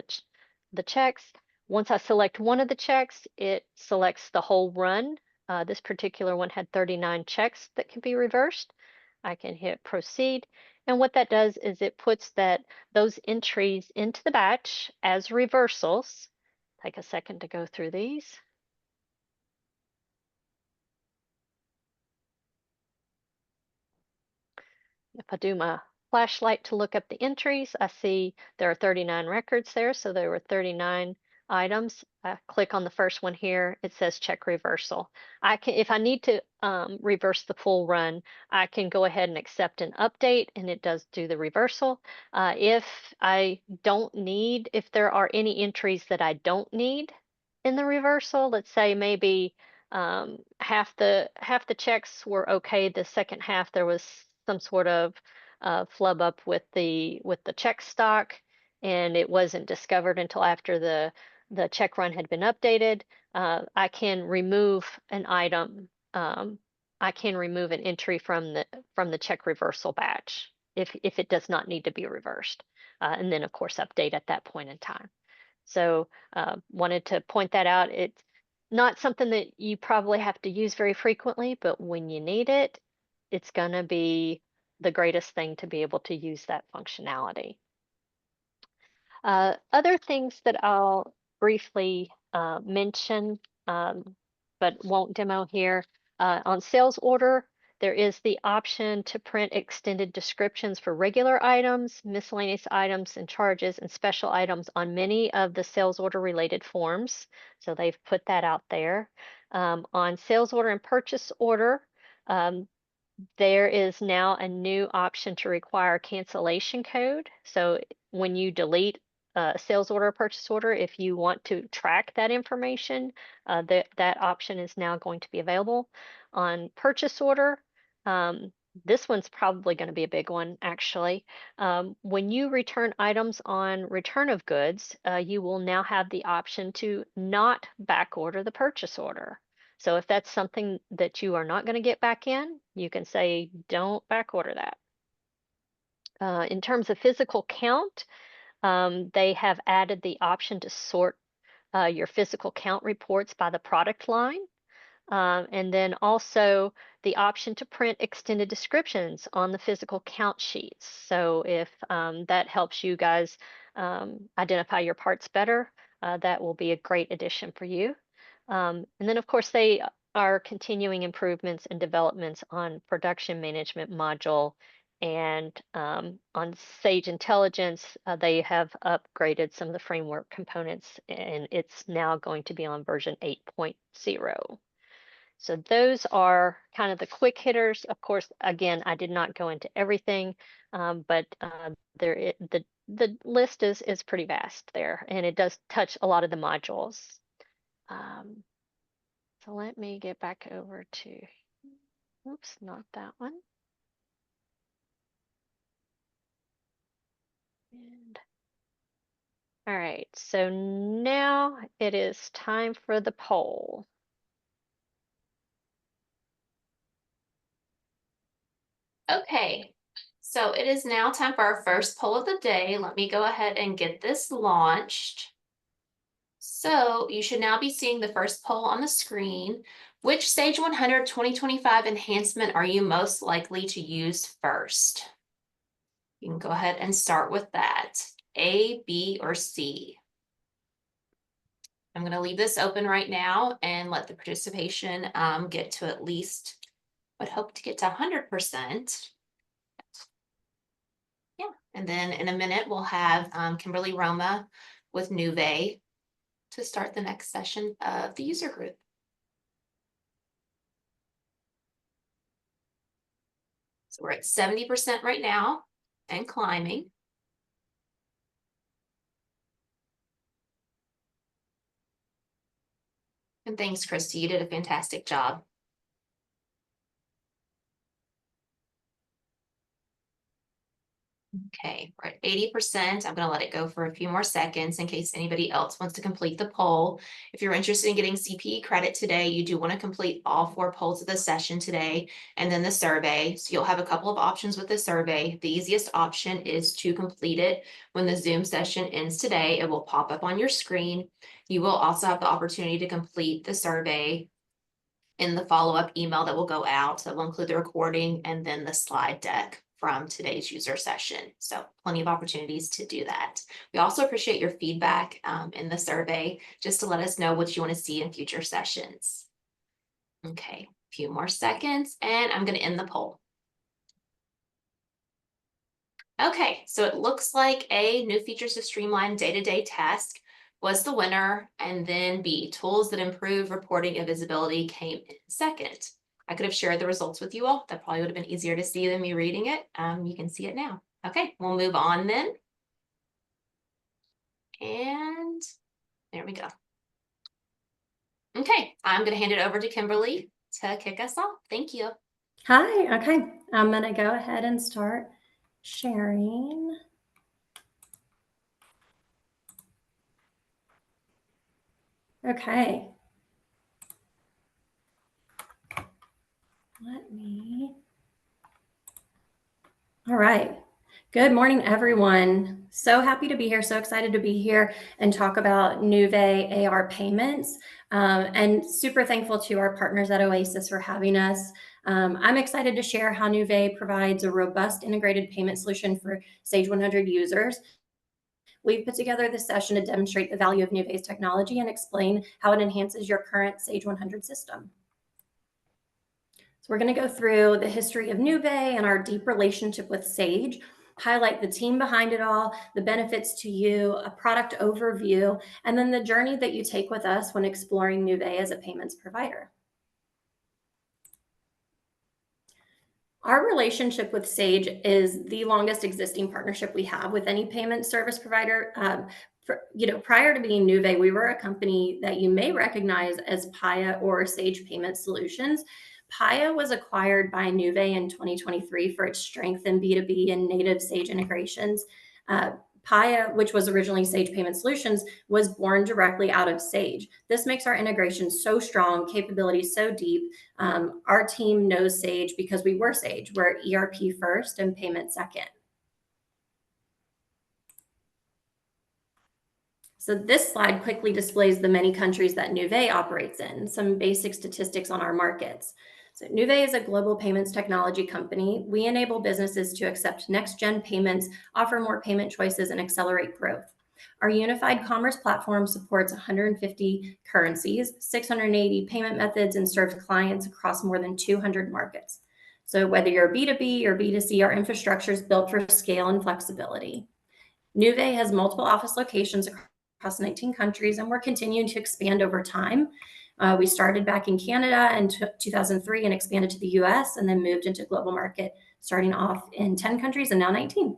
the checks. Once I select one of the checks, it selects the whole run. This particular one had 39 checks that can be reversed. I can hit proceed. And what that does is it puts those entries into the batch as reversals. Take a second to go through these. If I do my flashlight to look up the entries, I see there are 39 records there, so there were 39 items. I click on the first one here, it says check reversal. I can, if I need to reverse the full run, I can go ahead and accept an update, and it does do the reversal. If I don't need, if there are any entries that I don't need in the reversal, let's say maybe half the checks were okay, the second half there was some sort of flub up with the check stock, and it wasn't discovered until after the check run had been updated. I can remove an item. I can remove an entry from the check reversal batch if it does not need to be reversed, and then of course update at that point in time. So wanted to point that out. It's not something that you probably have to use very frequently, but when you need it, it's going to be the greatest thing to be able to use that functionality. Other things that I'll briefly mention, but won't demo here, on sales order, there is the option to print extended descriptions for regular items, miscellaneous items and charges, and special items on many of the sales order related forms. So they've put that out there. On sales order and purchase order, there is now a new option to require cancellation code. So when you delete a sales order or purchase order, if you want to track that information, that option is now going to be available. On purchase order, this one's probably going to be a big one, actually. When you return items on return of goods, you will now have the option to not back order the purchase order. So if that's something that you are not going to get back in, you can say don't back order that. In terms of physical count, they have added the option to sort your physical count reports by the product line. And then also the option to print extended descriptions on the physical count sheets. So if that helps you guys identify your parts better, that will be a great addition for you. And then, of course, they are continuing improvements and developments on production management module. And on Sage Intelligence, they have upgraded some of the framework components, and it's now going to be on version 8.0. So those are kind of the quick hitters. Of course, again, I did not go into everything, but the list is pretty vast there, and it does touch a lot of the modules. So let me get back over to, oops, not that one. And all right, so now it is time for the poll. Okay, so it is now time for our first poll of the day. Let me go ahead and get this launched. So you should now be seeing the first poll on the screen. Which Sage 100 2025 enhancement are you most likely to use first? You can go ahead and start with that. A, B, or C. I'm going to leave this open right now and let the participation get to at least, I'd hope to get to 100%. Yeah, and then in a minute, we'll have Kimberly Roma with Nuvei to start the next session of the user group. So we're at 70% right now and climbing. And thanks, Christy, you did a fantastic job. Okay, we're at 80%. I'm going to let it go for a few more seconds in case anybody else wants to complete the poll. If you're interested in getting CPE credit today, you do want to complete all 4 polls of the session today and then the survey. So you'll have a couple of options with the survey. The easiest option is to complete it when the Zoom session ends today. It will pop up on your screen. You will also have the opportunity to complete the survey in the follow-up email that will go out. That will include the recording and then the slide deck. from today's user session. So plenty of opportunities to do that. We also appreciate your feedback in the survey, just to let us know what you want to see in future sessions. Okay, a few more seconds, and I'm going to end the poll. Okay, so it looks like A, new features to streamline day-to-day task was the winner, and then B, tools that improve reporting and visibility came in second. I could have shared the results with you all. That probably would have been easier to see than me reading it. You can see it now. Okay, we'll move on then. And there we go. Okay, I'm going to hand it over to Kimberly to kick us off. Thank you. Hi, okay. I'm going to go ahead and start sharing. Okay. All right. Good morning, everyone. So happy to be here. So excited to be here and talk about Nuvei AR payments. And super thankful to our partners at Oasis for having us. I'm excited to share how Nuvei provides a robust integrated payment solution for Sage 100 users. We've put together this session to demonstrate the value of Nuvei's technology and explain how it enhances your current Sage 100 system. So we're going to go through the history of Nuvei and our deep relationship with Sage, highlight the team behind it all, the benefits to you, a product overview, and then the journey that you take with us when exploring Nuvei as a payments provider. Our relationship with Sage is the longest existing partnership we have with any payment service provider. Prior to being Nuvei, we were a company that you may recognize as Paya or Sage Payment Solutions. Paya was acquired by Nuvei in 2023 for its strength in B2B and native Sage integrations. Paya, which was originally Sage Payment Solutions, was born directly out of Sage. This makes our integration so strong, capabilities so deep. Our team knows Sage because we were Sage. We're ERP first and payment second. So this slide quickly displays the many countries that Nuvei operates in, some basic statistics on our markets. So Nuvei is a global payments technology company. We enable businesses to accept next-gen payments, offer more payment choices, and accelerate growth. Our unified commerce platform supports 150 currencies, 680 payment methods, and serves clients across more than 200 markets. So whether you're B2B or B2C, our infrastructure is built for scale and flexibility. Nuvei has multiple office locations across 19 countries, and we're continuing to expand over time. We started back in Canada in 2003 and expanded to the US, and then moved into global market, starting off in 10 countries and now 19.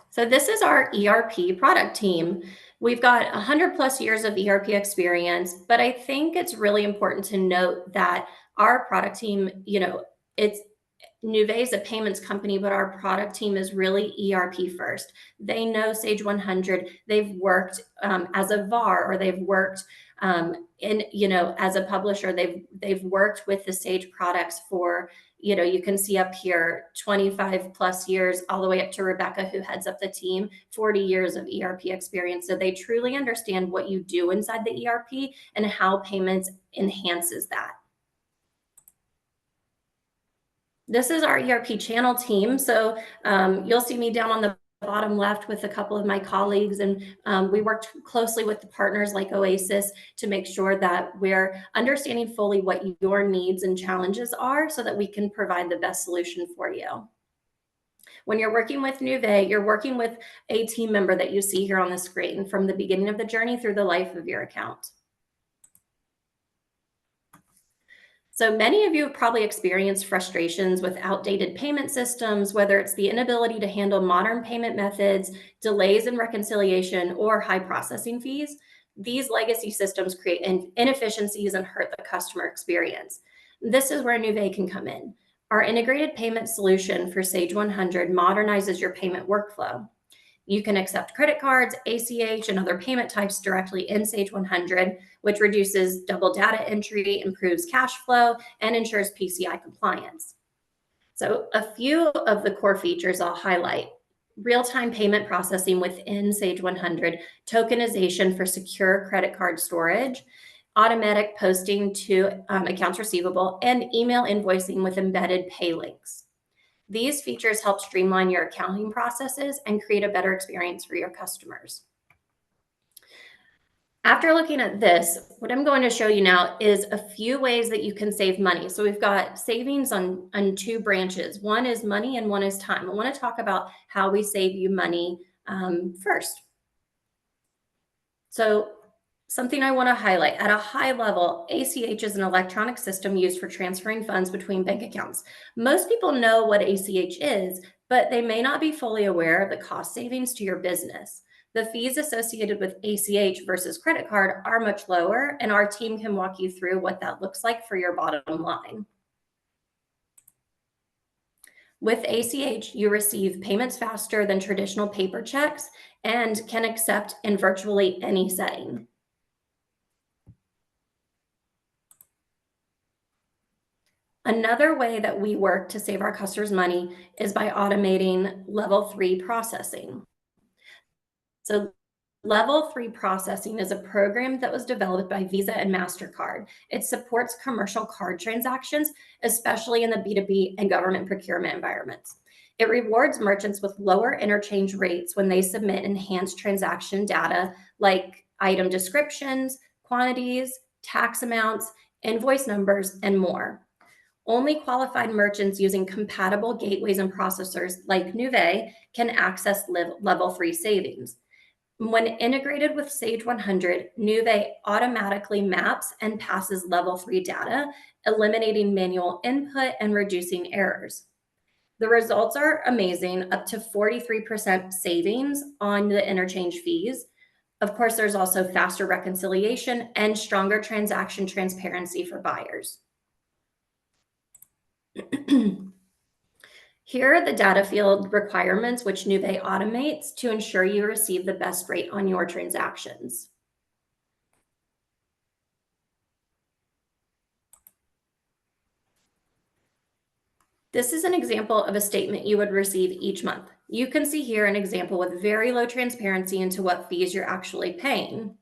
So this is our ERP product team. We've got 100 plus years of ERP experience, but I think it's really important to note that our product team, Nuvei is a payments company, but our product team is really ERP first. They know Sage 100. They've worked as a VAR, or they've worked as a publisher. They've worked with the Sage products for, you can see up here, 25 plus years, all the way up to Rebecca, who heads up the team, 40 years of ERP experience. So they truly understand what you do inside the ERP and how payments enhances that. This is our ERP channel team. So you'll see me down on the bottom left with a couple of my colleagues, and we worked closely with the partners like Oasis to make sure that we're understanding fully what your needs and challenges are so that we can provide the best solution for you. When you're working with Nuvei, you're working with a team member that you see here on the screen from the beginning of the journey through the life of your account. So many of you have probably experienced frustrations with outdated payment systems, whether it's the inability to handle modern payment methods, delays in reconciliation, or high processing fees. These legacy systems create inefficiencies and hurt the customer experience. This is where Nuvei can come in. Our integrated payment solution for Sage 100 modernizes your payment workflow. You can accept credit cards, ACH, and other payment types directly in Sage 100, which reduces double data entry, improves cash flow, and ensures PCI compliance. So a few of the core features I'll highlight: real-time payment processing within Sage 100, tokenization for secure credit card storage, automatic posting to accounts receivable, and email invoicing with embedded pay links. These features help streamline your accounting processes and create a better experience for your customers. After looking at this, what I'm going to show you now is a few ways that you can save money. So we've got savings on two branches. One is money and one is time. I want to talk about how we save you money first. So something I want to highlight at a high level, ACH is an electronic system used for transferring funds between bank accounts. Most people know what ACH is, but they may not be fully aware of the cost savings to your business. The fees associated with ACH versus credit card are much lower, and our team can walk you through what that looks like for your bottom line. With ACH, you receive payments faster than traditional paper checks and can accept in virtually any setting. Another way that we work to save our customers money is by automating level 3 processing. So level 3 processing is a program that was developed by Visa and MasterCard. It supports commercial card transactions, especially in the B2B and government procurement environments. It rewards merchants with lower interchange rates when they submit enhanced transaction data like item descriptions, quantities, tax amounts, invoice numbers, and more. Only qualified merchants using compatible gateways and processors like Nuvei can access level 3 savings. When integrated with Sage 100, Nuvei automatically maps and passes level 3 data, eliminating manual input and reducing errors. The results are amazing, up to 43% savings on the interchange fees. Of course, there's also faster reconciliation and stronger transaction transparency for buyers. Here are the data field requirements which Nuvei automates to ensure you receive the best rate on your transactions. This is an example of a statement you would receive each month. You can see here an example with very low transparency into what fees you're actually paying.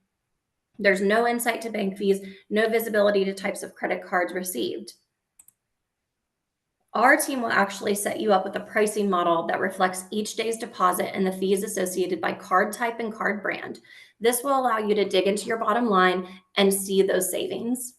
There's no insight to bank fees, no visibility to types of credit cards received. Our team will actually set you up with a pricing model that reflects each day's deposit and the fees associated by card type and card brand. This will allow you to dig into your bottom line and see those savings.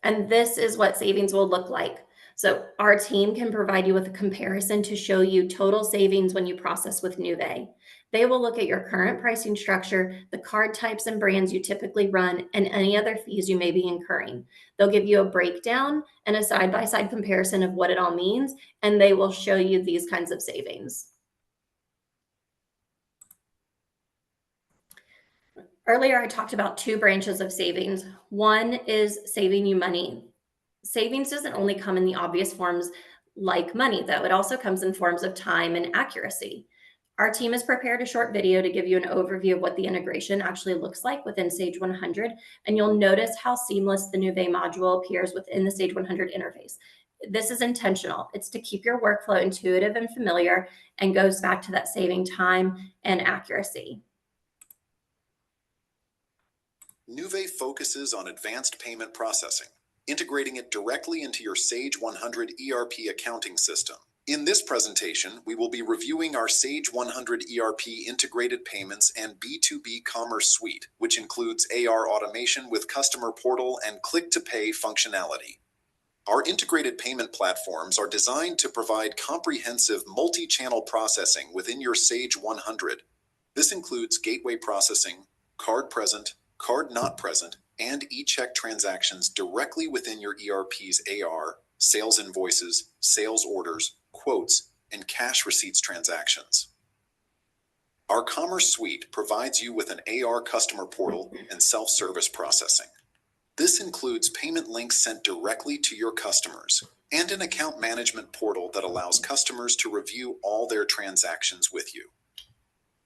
And this is what savings will look like. So our team can provide you with a comparison to show you total savings when you process with Nuvei. They will look at your current pricing structure, the card types and brands you typically run, and any other fees you may be incurring. They'll give you a breakdown and a side-by-side comparison of what it all means, and they will show you these kinds of savings. Earlier, I talked about two branches of savings. One is saving you money. Savings doesn't only come in the obvious forms like money, though. It also comes in forms of time and accuracy. Our team has prepared a short video to give you an overview of what the integration actually looks like within Sage 100, and you'll notice how seamless the Nuvei module appears within the Sage 100 interface. This is intentional. It's to keep your workflow intuitive and familiar, and goes back to that saving time and accuracy. Nuvei focuses on advanced payment processing, integrating it directly into your Sage 100 ERP accounting system. In this presentation, we will be reviewing our Sage 100 ERP integrated payments and B2B commerce suite, which includes AR automation with customer portal and click-to-pay functionality. Our integrated payment platforms are designed to provide comprehensive multi-channel processing within your Sage 100. This includes gateway processing, card present, card not present, and e-check transactions directly within your ERP's AR, sales invoices, sales orders, quotes, and cash receipts transactions. Our Commerce Suite provides you with an AR customer portal and self-service processing. This includes payment links sent directly to your customers and an account management portal that allows customers to review all their transactions with you.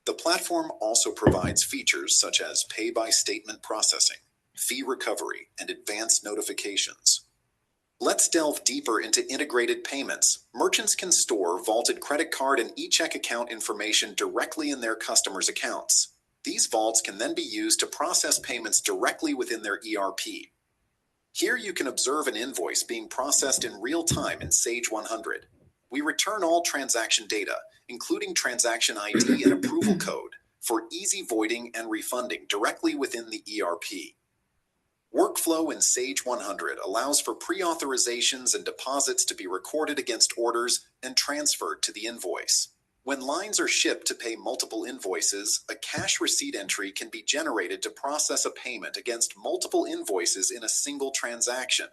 The platform also provides features such as pay-by-statement processing, fee recovery, and advanced notifications. Let's delve deeper into integrated payments. Merchants can store vaulted credit card and e-check account information directly in their customers' accounts. These vaults can then be used to process payments directly within their ERP. Here you can observe an invoice being processed in real time in Sage 100. We return all transaction data, including transaction ID and approval code, for easy voiding and refunding directly within the ERP. Workflow in Sage 100 allows for pre-authorizations and deposits to be recorded against orders and transferred to the invoice. When lines are shipped to pay multiple invoices, a cash receipt entry can be generated to process a payment against multiple invoices in a single transaction.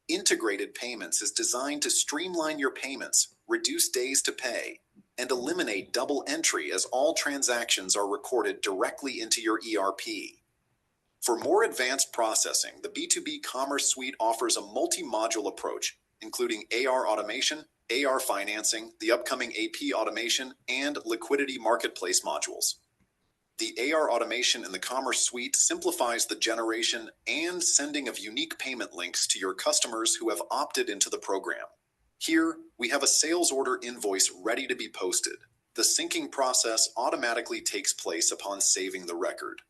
Integrated Payments is designed to streamline your payments, reduce days to pay, and eliminate double entry as all transactions are recorded directly into your ERP. For more advanced processing, the B2B Commerce Suite offers a multi-module approach, including AR automation, AR financing, the upcoming AP automation, and liquidity marketplace modules. The AR automation in the Commerce Suite simplifies the generation and sending of unique payment links to your customers who have opted into the program. Here, we have a sales order invoice ready to be posted. The syncing process automatically takes place upon saving the record.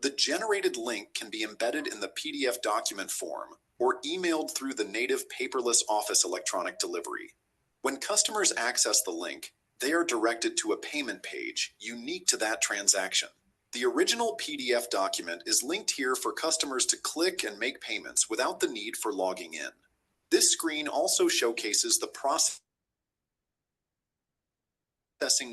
The generated link can be embedded in the PDF document form or emailed through the native paperless Office electronic delivery. When customers access the link, they are directed to a payment page unique to that transaction. The original PDF document is linked here for customers to click and make payments without the need for logging in. This screen also showcases the processing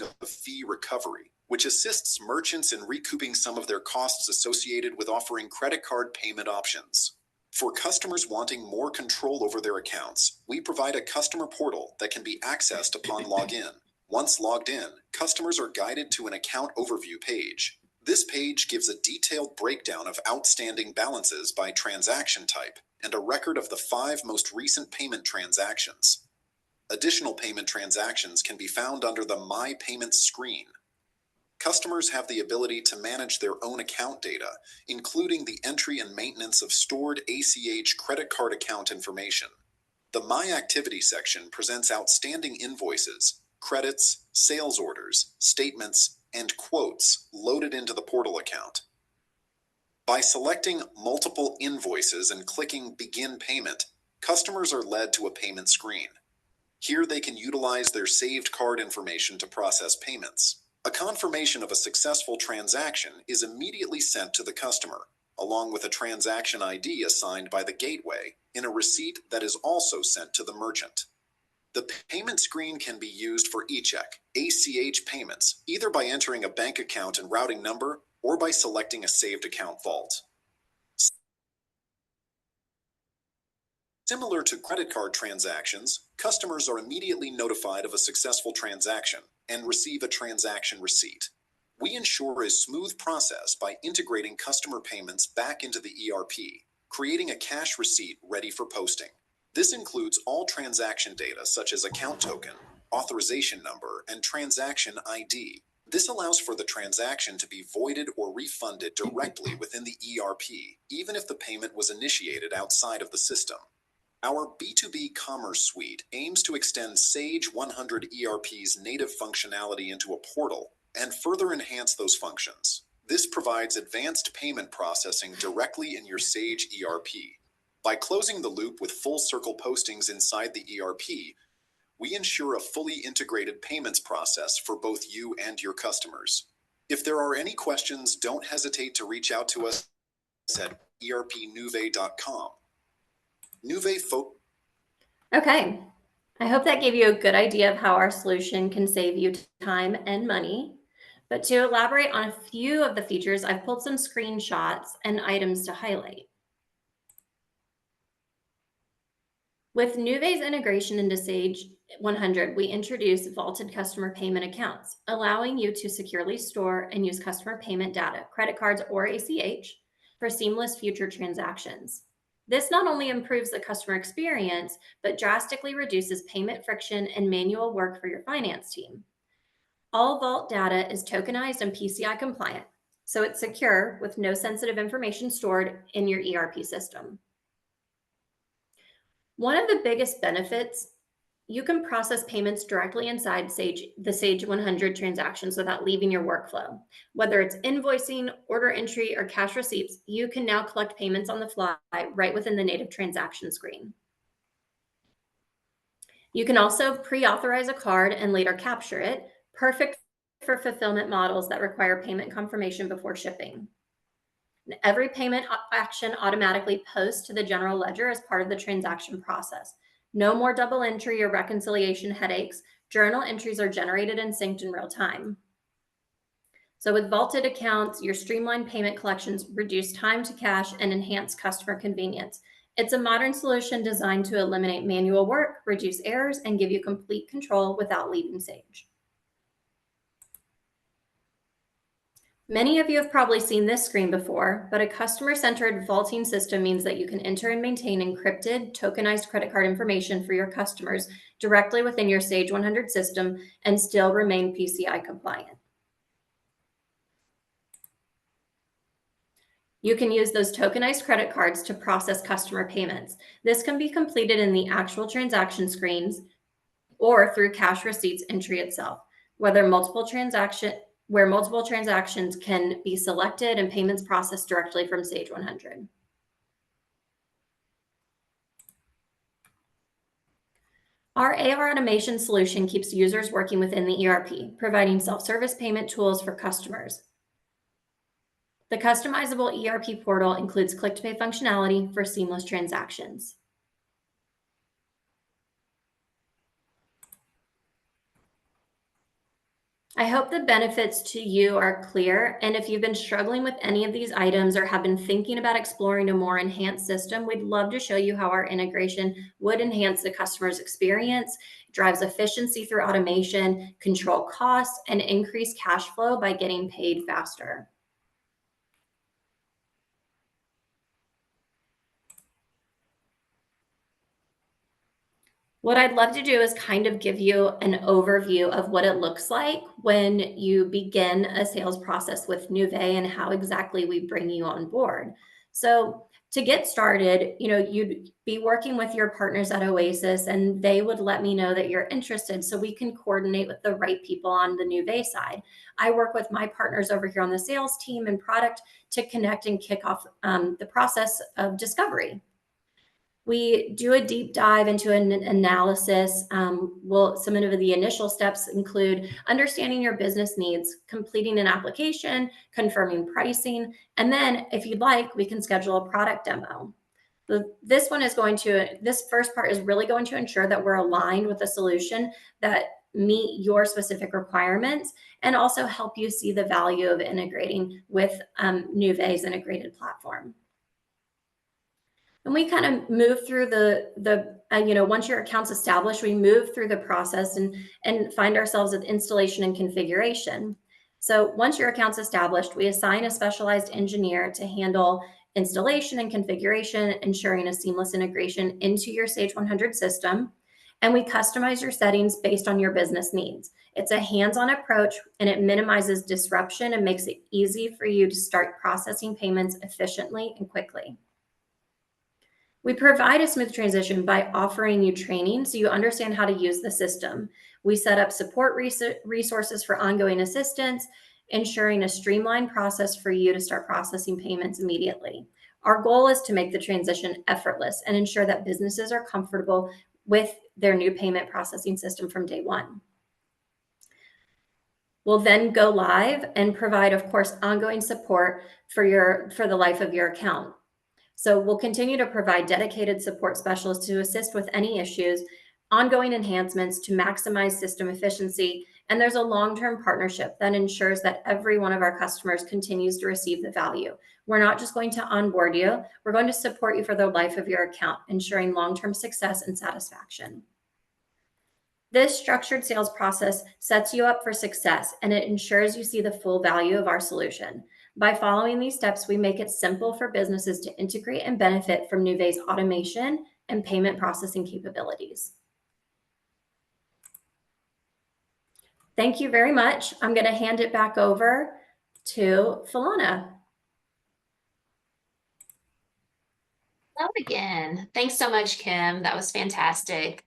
of fee recovery, which assists merchants in recouping some of their costs associated with offering credit card payment options. For customers wanting more control over their accounts, we provide a customer portal that can be accessed upon login. Once logged in, customers are guided to an account overview page. This page gives a detailed breakdown of outstanding balances by transaction type and a record of the 5 most recent payment transactions. Additional payment transactions can be found under the My Payments screen. Customers have the ability to manage their own account data, including the entry and maintenance of stored ACH credit card account information. The My Activity section presents outstanding invoices, credits, sales orders, statements, and quotes loaded into the portal account. By selecting multiple invoices and clicking Begin Payment, customers are led to a payment screen. Here they can utilize their saved card information to process payments. A confirmation of a successful transaction is immediately sent to the customer, along with a transaction ID assigned by the gateway in a receipt that is also sent to the merchant. The payment screen can be used for e-check, ACH payments, either by entering a bank account and routing number or by selecting a saved account vault. Similar to credit card transactions, customers are immediately notified of a successful transaction and receive a transaction receipt. We ensure a smooth process by integrating customer payments back into the ERP, creating a cash receipt ready for posting. This includes all transaction data such as account token, authorization number, and transaction ID. This allows for the transaction to be voided or refunded directly within the ERP, even if the payment was initiated outside of the system. Our B2B Commerce Suite aims to extend Sage 100 ERP's native functionality into a portal and further enhance those functions. This provides advanced payment processing directly in your Sage ERP. By closing the loop with full circle postings inside the ERP, we ensure a fully integrated payments process for both you and your customers. If there are any questions, don't hesitate to reach out to us at erpnuvei.com. Nuvei Okay, I hope that gave you a good idea of how our solution can save you time and money. But to elaborate on a few of the features, I've pulled some screenshots and items to highlight. With Nuvei's integration into Sage 100, we introduce vaulted customer payment accounts, allowing you to securely store and use customer payment data, credit cards or ACH, for seamless future transactions. This not only improves the customer experience, but drastically reduces payment friction and manual work for your finance team. All vault data is tokenized and PCI compliant, so it's secure with no sensitive information stored in your ERP system. One of the biggest benefits you can process payments directly inside the Sage 100 transactions without leaving your workflow. Whether it's invoicing, order entry, or cash receipts, you can now collect payments on the fly right within the native transaction screen. You can also pre-authorize a card and later capture it, perfect for fulfillment models that require payment confirmation before shipping. Every payment action automatically posts to the general ledger as part of the transaction process. No more double entry or reconciliation headaches. Journal entries are generated and synced in real time. So with vaulted accounts, your streamlined payment collections reduce time to cash and enhance customer convenience. It's a modern solution designed to eliminate manual work, reduce errors, and give you complete control without leaving Sage. Many of you have probably seen this screen before, but a customer-centered vaulting system means that you can enter and maintain encrypted, tokenized credit card information for your customers directly within your Sage 100 system and still remain PCI compliant. You can use those tokenized credit cards to process customer payments. This can be completed in the actual transaction screens or through cash receipts entry itself, where multiple transactions can be selected and payments processed directly from Sage 100. Our AR automation solution keeps users working within the ERP, providing self-service payment tools for customers. The customizable ERP portal includes click-to-pay functionality for seamless transactions. I hope the benefits to you are clear, and if you've been struggling with any of these items or have been thinking about exploring a more enhanced system, we'd love to show you how our integration would enhance the customer's experience, drives efficiency through automation, control costs, and increase cash flow by getting paid faster. What I'd love to do is kind of give you an overview of what it looks like when you begin a sales process with Nuvei and how exactly we bring you on board. So to get started, you'd be working with your partners at Oasis and they would let me know that you're interested so we can coordinate with the right people on the Nuvei side. I work with my partners over here on the sales team and product to connect and kick off the process of discovery. We do a deep dive into an analysis. Some of the initial steps include understanding your business needs, completing an application, confirming pricing, and then if you'd like, we can schedule a product demo. This first part is really going to ensure that we're aligned with a solution that meet your specific requirements and also help you see the value of integrating with Nuvei's integrated platform. And we kind of move through once your account's established, we move through the process and find ourselves at installation and configuration. So once your account's established, we assign a specialized engineer to handle installation and configuration, ensuring a seamless integration into your Sage 100 system. And we customize your settings based on your business needs. It's a hands-on approach and it minimizes disruption and makes it easy for you to start processing payments efficiently and quickly. We provide a smooth transition by offering you training so you understand how to use the system. We set up support resources for ongoing assistance, ensuring a streamlined process for you to start processing payments immediately. Our goal is to make the transition effortless and ensure that businesses are comfortable with their new payment processing system from day one. We'll then go live and provide, of course, ongoing support for the life of your account. So we'll continue to provide dedicated support specialists to assist with any issues, ongoing enhancements to maximize system efficiency, and there's a long-term partnership that ensures that every one of our customers continues to receive the value. We're not just going to onboard you, we're going to support you for the life of your account, ensuring long-term success and satisfaction. This structured sales process sets you up for success and it ensures you see the full value of our solution. By following these steps, we make it simple for businesses to integrate and benefit from Nuvei's automation and payment processing capabilities. Thank you very much. I'm going to hand it back over to Philana. Hello again. Thanks so much, Kim. That was fantastic.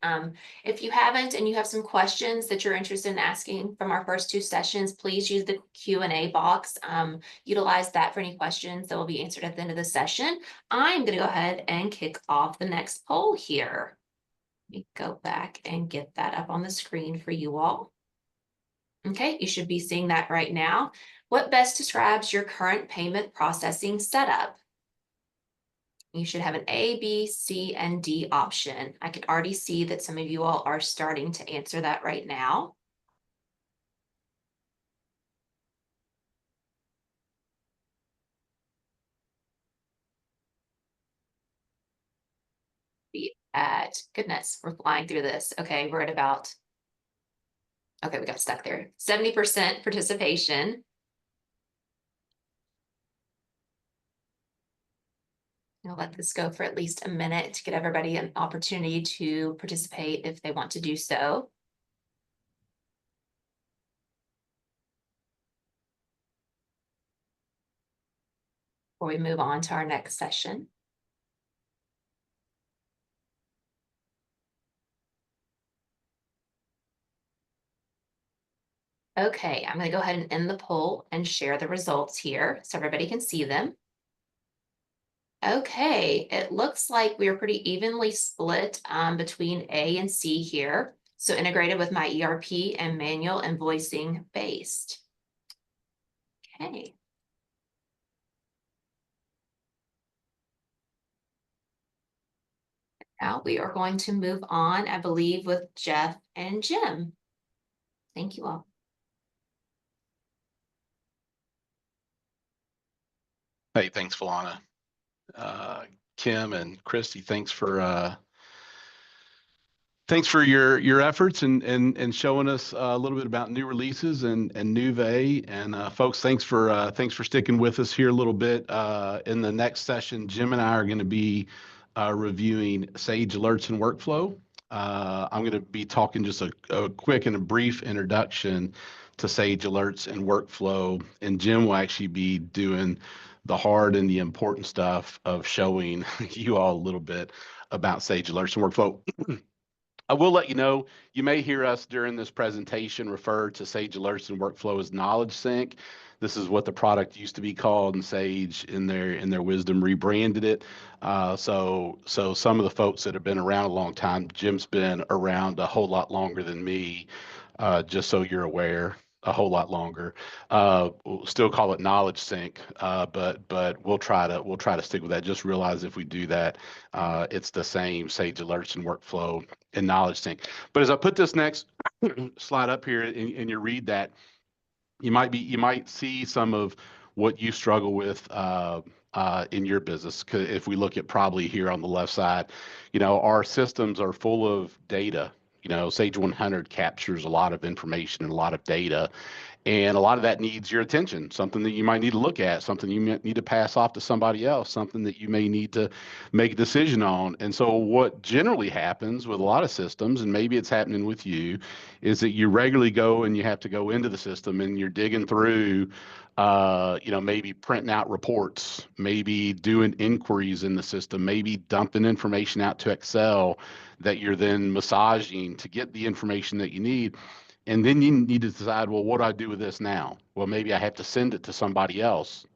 If you haven't and you have some questions that you're interested in asking from our first 2 sessions, please use the Q&A box. Utilize that for any questions that will be answered at the end of the session. I'm going to go ahead and kick off the next poll here. Let me go back and get that up on the screen for you all. Okay, you should be seeing that right now. What best describes your current payment processing setup? You should have an A, B, C, and D option. I can already see that some of you all are starting to answer that right now. Be at, goodness, we're flying through this. Okay, we're at about, okay, we got stuck there. 70% participation. I'll let this go for at least a minute to get everybody an opportunity to participate if they want to do so. Before we move on to our next session. Okay, I'm going to go ahead and end the poll and share the results here so everybody can see them. Okay, it looks like we are pretty evenly split between A and C here. So integrated with my ERP and manual invoicing based. Okay. Now we are going to move on, I believe, with Jeff and Jim. Thank you all. Hey, thanks, Falana. Kim and Christy, thanks for your efforts and showing us a little bit about new releases and Nuvei. And folks, thanks for sticking with us here a little bit. In the next session, Jim and I are going to be reviewing Sage Alerts and Workflow. I'm going to be talking just a quick and a brief introduction to Sage Alerts and Workflow, and Jim will actually be doing the hard and the important stuff of showing you all a little bit about Sage Alerts and Workflow. I will let you know, you may hear us during this presentation refer to Sage Alerts and Workflow as Knowledge Sync. This is what the product used to be called, and Sage, in their wisdom, rebranded it. So some of the folks that have been around a long time, Jim's been around a whole lot longer than me, just so you're aware, a whole lot longer. We'll still call it Knowledge Sync, but we'll try to stick with that. Just realize if we do that, it's the same Sage Alerts and Workflow and Knowledge Sync. But as I put this next slide up here and you read that, you might see some of what you struggle with in your business. 'Cause if we look at probably here on the left side, our systems are full of data. Sage 100 captures a lot of information and a lot of data. And a lot of that needs your attention, something that you might need to look at, something you might need to pass off to somebody else, something that you may need to make a decision on. And so what generally happens with a lot of systems, and maybe it's happening with you, is that you regularly go and you have to go into the system and you're digging through, maybe printing out reports, maybe doing inquiries in the system, maybe dumping information out to Excel that you're then massaging to get the information that you need. And then you need to decide, well, what do I do with this now? Well, maybe I have to send it to somebody else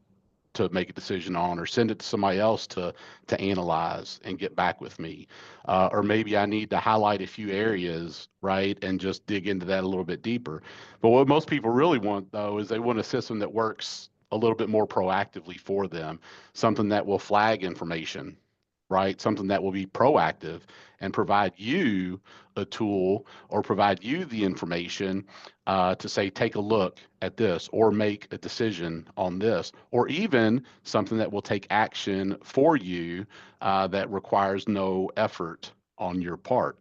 to make a decision on, or send it to somebody else to analyze and get back with me. Or maybe I need to highlight a few areas, right, and just dig into that a little bit deeper. But what most people really want, though, is they want a system that works a little bit more proactively for them, something that will flag information, right? Something that will be proactive and provide you a tool or provide you the information to say, take a look at this or make a decision on this, or even something that will take action for you that requires no effort on your part.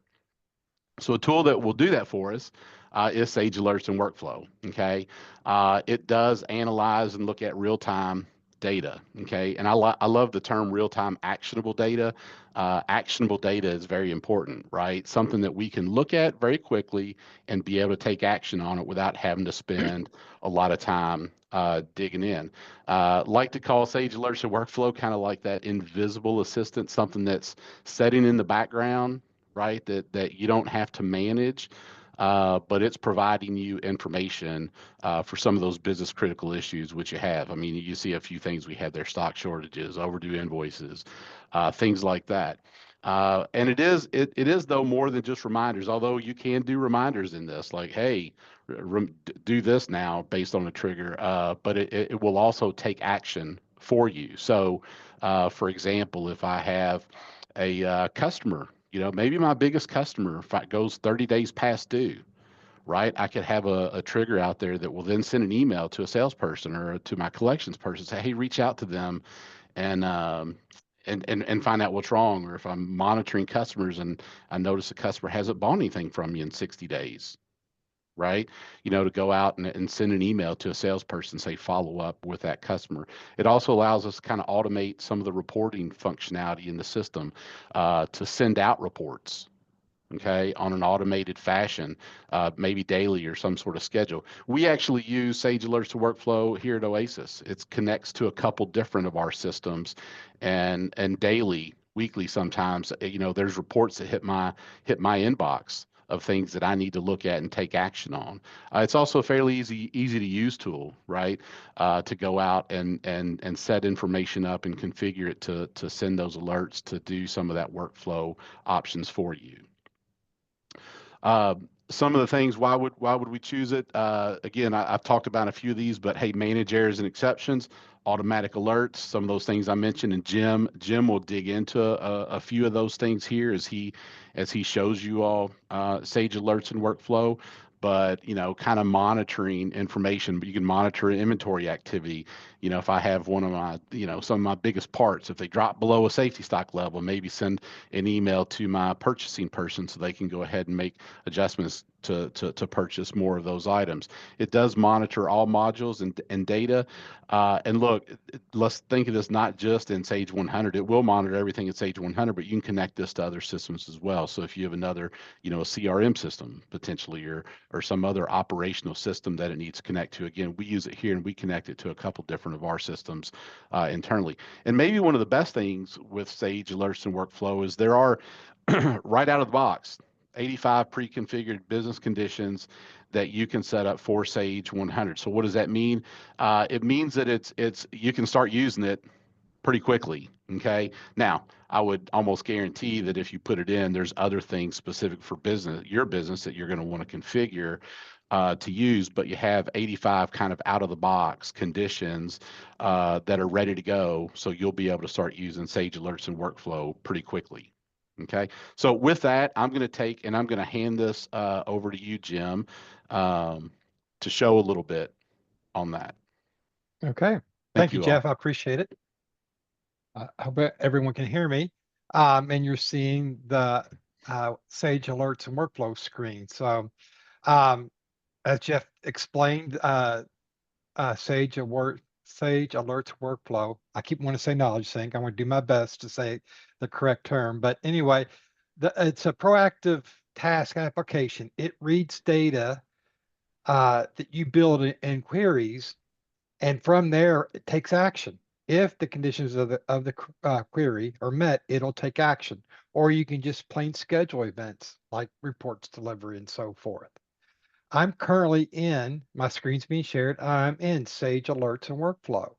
So a tool that will do that for us is Sage Alerts and Workflow, okay? It does analyze and look at real-time data, okay? And I love the term real-time actionable data. Actionable data is very important, right? Something that we can look at very quickly and be able to take action on it without having to spend a lot of time digging in. Like to call Sage Alerts and Workflow kind of like that invisible assistant, something that's setting in the background, right? That you don't have to manage, but it's providing you information for some of those business critical issues which you have. I mean, you see a few things we have there: stock shortages, overdue invoices, things like that. And it is though more than just reminders. Although you can do reminders in this, like, hey, do this now based on a trigger. But it will also take action for you. So, for example, if I have a customer, maybe my biggest customer, if it goes 30 days past due, right? I could have a trigger out there that will then send an email to a salesperson or to my collections person, say, hey, reach out to them and find out what's wrong. Or if I'm monitoring customers and I notice a customer hasn't bought anything from you in 60 days, right? To go out and send an email to a salesperson, say, follow up with that customer. It also allows us to kind of automate some of the reporting functionality in the system to send out reports, okay, on an automated fashion, maybe daily or some sort of schedule. We actually use Sage Alerts to Workflow here at Oasis. It connects to a couple different of our systems, and daily, weekly, sometimes, there's reports that hit my inbox of things that I need to look at and take action on. It's also a fairly easy to use tool, right? To go out and set information up and configure it to send those alerts to do some of that workflow options for you. Some of the things, why would we choose it? Again, I've talked about a few of these, but hey, manage errors and exceptions, automatic alerts, some of those things I mentioned, and Jim will dig into a few of those things here as he shows you all Sage Alerts and Workflow. But kind of monitoring information, but you can monitor inventory activity. If I have one of my, some of my biggest parts, if they drop below a safety stock level, maybe send an email to my purchasing person so they can go ahead and make adjustments to purchase more of those items. It does monitor all modules and data. And look, let's think of this not just in Sage 100. It will monitor everything in Sage 100, but you can connect this to other systems as well. So if you have another, a CRM system potentially, or some other operational system that it needs to connect to, again, we use it here and we connect it to a couple different of our systems internally. And maybe one of the best things with Sage Alerts and Workflow is there are right out of the box 85 pre-configured business conditions that you can set up for Sage 100. So what does that mean? It means that it's you can start using it pretty quickly. Okay. Now, I would almost guarantee that if you put it in, there's other things specific for your business that you're going to want to configure to use, but you have 85 kind of out of the box conditions that are ready to go. So you'll be able to start using Sage Alerts and Workflow pretty quickly. Okay. So with that, I'm going to hand this over to you, Jim, to show a little bit on that. Okay. Thank you, Jeff. I appreciate it. I hope everyone can hear me. And you're seeing the Sage Alerts and Workflow screen. So as Jeff explained, Sage Alerts Workflow, I keep wanting to say knowledge sync. I'm going to do my best to say the correct term. But anyway, it's a proactive task application. It reads data that you build in queries, and from there it takes action. If the conditions of the query are met, it'll take action. Or you can just plain schedule events like reports delivery and so forth. I'm currently my screen's being shared. I'm in Sage Alerts and Workflow.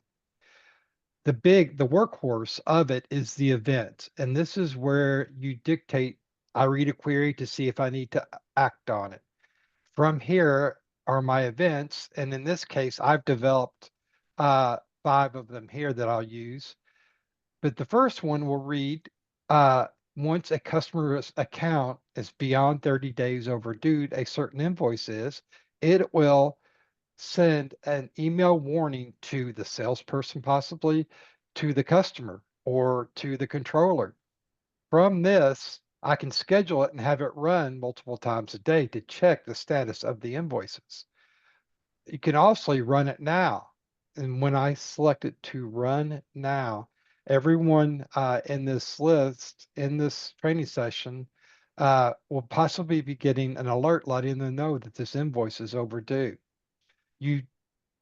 The workhorse of it is the event. And this is where you dictate, I read a query to see if I need to act on it. From here are my events. And in this case, I've developed 5 of them here that I'll use. But the first one will read, once a customer's account is beyond 30 days overdue, a certain invoice is, it will send an email warning to the salesperson, possibly to the customer or to the controller. From this, I can schedule it and have it run multiple times a day to check the status of the invoices. You can also run it now. And when I select it to run now, everyone in this list, in this training session, will possibly be getting an alert letting them know that this invoice is overdue. You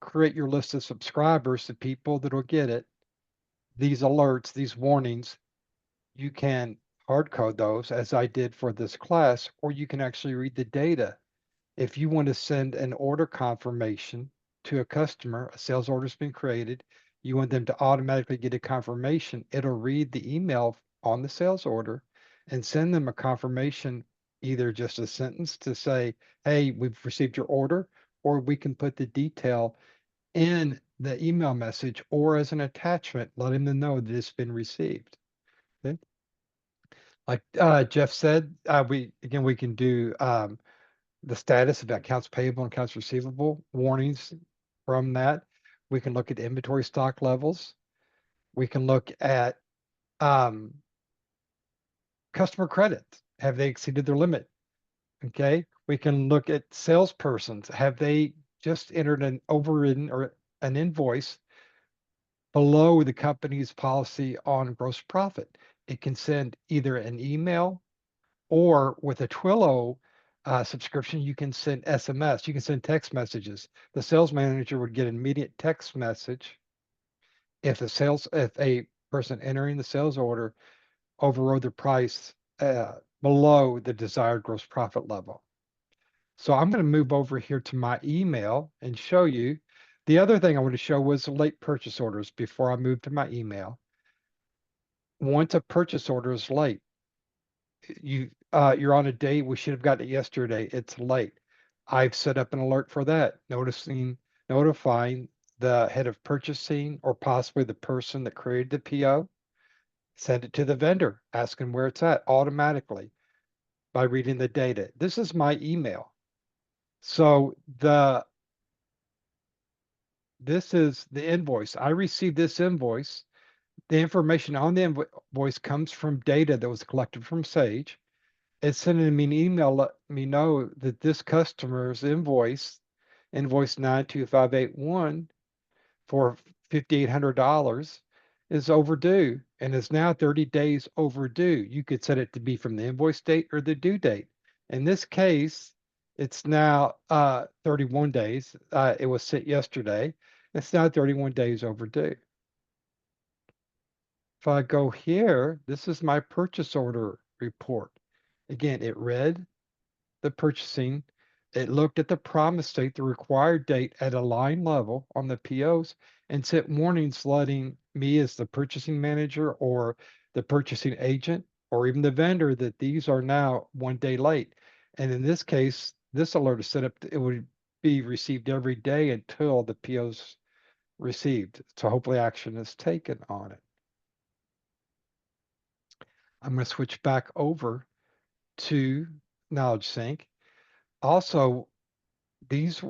create your list of subscribers, the people that will get it, these alerts, these warnings, you can hard code those as I did for this class, or you can actually read the data. If you want to send an order confirmation to a customer, a sales order's been created, you want them to automatically get a confirmation, it'll read the email on the sales order and send them a confirmation, either just a sentence to say, hey, we've received your order, or we can put the detail in the email message or as an attachment, letting them know that it's been received. Okay. Like Jeff said, we can do the status of accounts payable and accounts receivable warnings from that. We can look at inventory stock levels. We can look at customer credit. Have they exceeded their limit? Okay. We can look at salespersons. Have they just entered an overridden or an invoice below the company's policy on gross profit? It can send either an email, or with a Twilio subscription, you can send SMS, you can send text messages. The sales manager would get an immediate text message if a person entering the sales order overrode the price below the desired gross profit level. So I'm going to move over here to my email and show you. The other thing I want to show was late purchase orders before I move to my email. Once a purchase order is late, you're on a date, we should have gotten it yesterday, it's late. I've set up an alert for that, notifying the head of purchasing or possibly the person that created the PO, send it to the vendor, asking where it's at automatically by reading the data. This is my email. So this is the invoice. I received this invoice. The information on the invoice comes from data that was collected from Sage. It's sending me an email, let me know that this customer's invoice 92581 for $5,800 is overdue and is now 30 days overdue. You could set it to be from the invoice date or the due date. In this case, it's now 31 days. It was sent yesterday. It's now 31 days overdue. If I go here, this is my purchase order report. Again, it read the purchasing, it looked at the promise date, the required date at a line level on the POs, and sent warnings letting me as the purchasing manager or the purchasing agent or even the vendor that these are now 1 day late. And in this case, this alert is set up, it would be received every day until the PO's received. So hopefully action is taken on it. I'm going to switch back over to Knowledge Sync. Also, these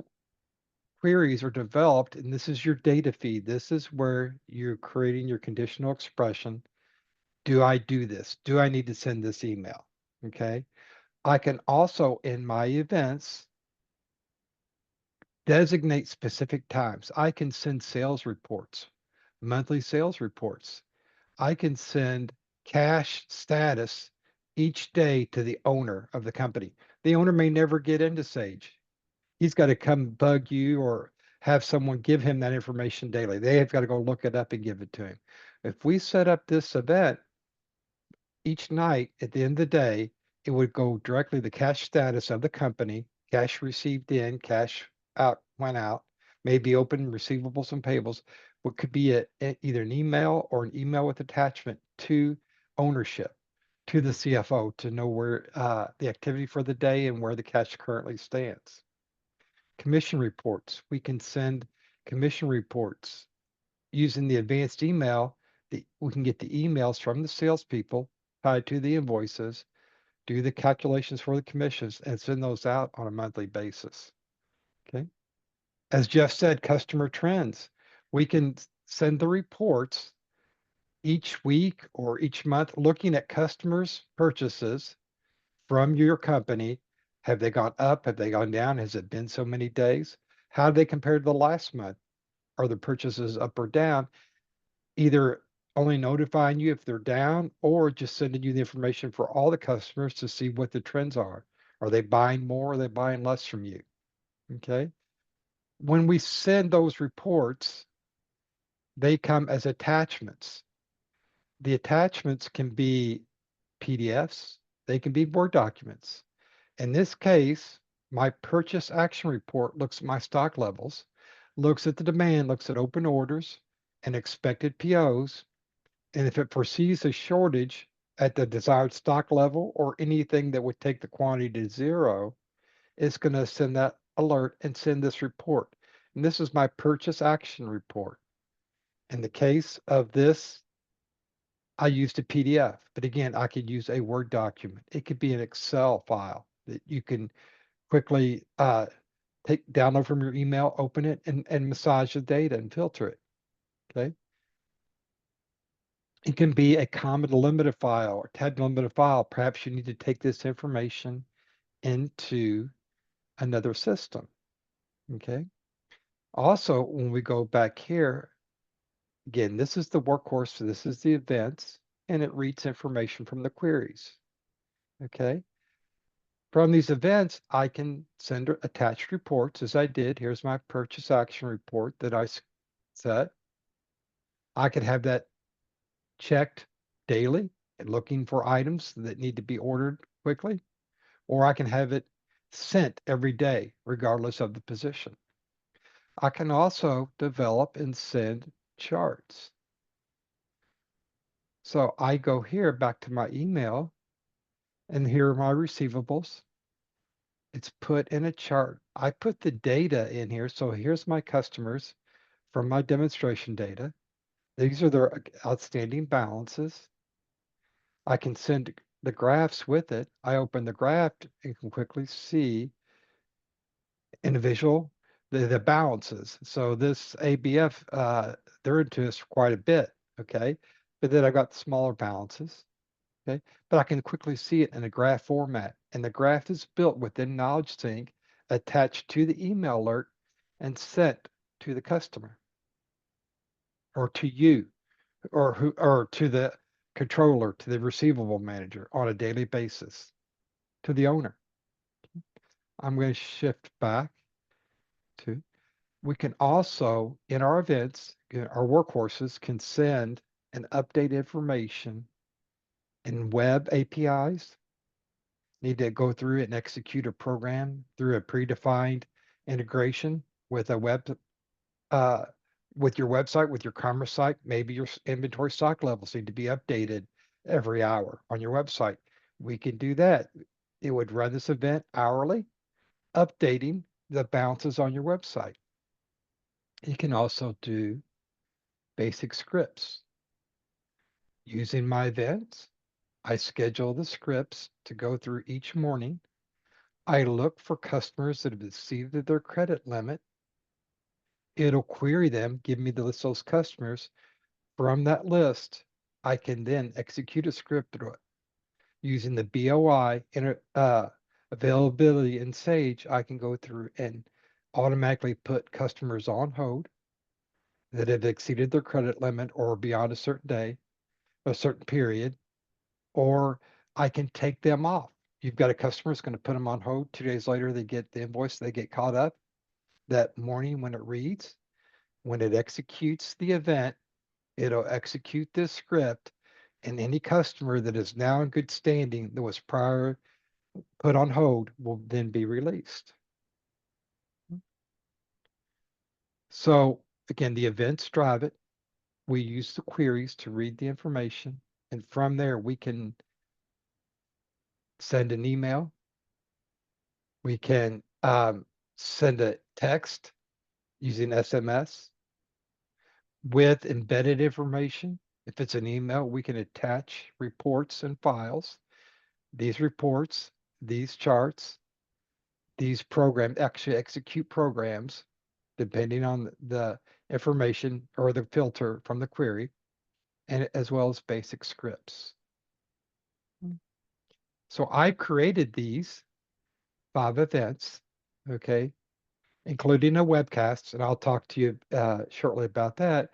queries are developed, and this is your data feed. This is where you're creating your conditional expression. Do I do this? Do I need to send this email? Okay. I can also, in my events, designate specific times. I can send sales reports, monthly sales reports. I can send cash status each day to the owner of the company. The owner may never get into Sage. He's got to come bug you or have someone give him that information daily. They have got to go look it up and give it to him. If we set up this event each night at the end of the day, it would go directly to the cash status of the company, cash received in, cash out, went out, maybe open receivables and payables, what could be either an email or an email with attachment to ownership, to the CFO to know where the activity for the day and where the cash currently stands. Commission reports. We can send commission reports using the advanced email. We can get the emails from the salespeople tied to the invoices, do the calculations for the commissions, and send those out on a monthly basis. Okay. As Jeff said, customer trends. We can send the reports each week or each month looking at customers' purchases from your company. Have they gone up? Have they gone down? Has it been so many days? How do they compare to the last month? Are the purchases up or down? Either only notifying you if they're down or just sending you the information for all the customers to see what the trends are. Are they buying more? Or are they buying less from you? Okay. when we send those reports, they come as attachments. The attachments can be PDFs, they can be Word documents. In this case, my purchase action report looks at my stock levels, looks at the demand, looks at open orders and expected POs. And if it foresees a shortage at the desired stock level or anything that would take the quantity to zero, it's going to send that alert and send this report. And this is my purchase action report. In the case of this, I used a PDF, but again, I could use a Word document. It could be an Excel file that you can quickly download from your email, open it, and massage the data and filter it. Okay. It can be a comma delimited file or tab delimited file. Perhaps you need to take this information into another system. Okay. Also, when we go back here, again, this is the workhorse, so this is the events, and it reads information from the queries. Okay. From these events, I can send attached reports as I did. Here's my purchase action report that I set. I could have that checked daily and looking for items that need to be ordered quickly, or I can have it sent every day, regardless of the position. I can also develop and send charts. So I go here back to my email, and here are my receivables. It's put in a chart. I put the data in here. So here's my customers from my demonstration data. These are their outstanding balances. I can send the graphs with it. I open the graph and can quickly see individual the balances. So this ABF, they're into us quite a bit, okay? But then I've got smaller balances, okay? But I can quickly see it in a graph format. And the graph is built within Knowledge Sync, attached to the email alert, and sent to the customer or to you or to the controller, to the receivable manager on a daily basis, to the owner. I'm going to shift back to, we can also, in our events, our workhorses can send and update information in web APIs. Need to go through and execute a program through a predefined integration with a web, with your website, with your commerce site. Maybe your inventory stock levels need to be updated every hour on your website. We can do that. It would run this event hourly, updating the balances on your website. You can also do basic scripts. Using my events, I schedule the scripts to go through each morning. I look for customers that have exceeded their credit limit. It'll query them, give me the list of those customers. From that list, I can then execute a script using the BOI availability in Sage. I can go through and automatically put customers on hold that have exceeded their credit limit or beyond a certain day, a certain period, or I can take them off. You've got a customer that's going to put them on hold. 2 days later, they get the invoice, they get caught up. That morning when it reads, when it executes the event, it'll execute this script, and any customer that is now in good standing that was prior put on hold will then be released. So again, the events drive it. We use the queries to read the information, and from there we can send an email. We can send a text using SMS with embedded information. If it's an email, we can attach reports and files. These reports, these charts, these programs actually execute programs depending on the information or the filter from the query, and as well as basic scripts. So I created these 5 events, okay, including a webcast, and I'll talk to you shortly about that.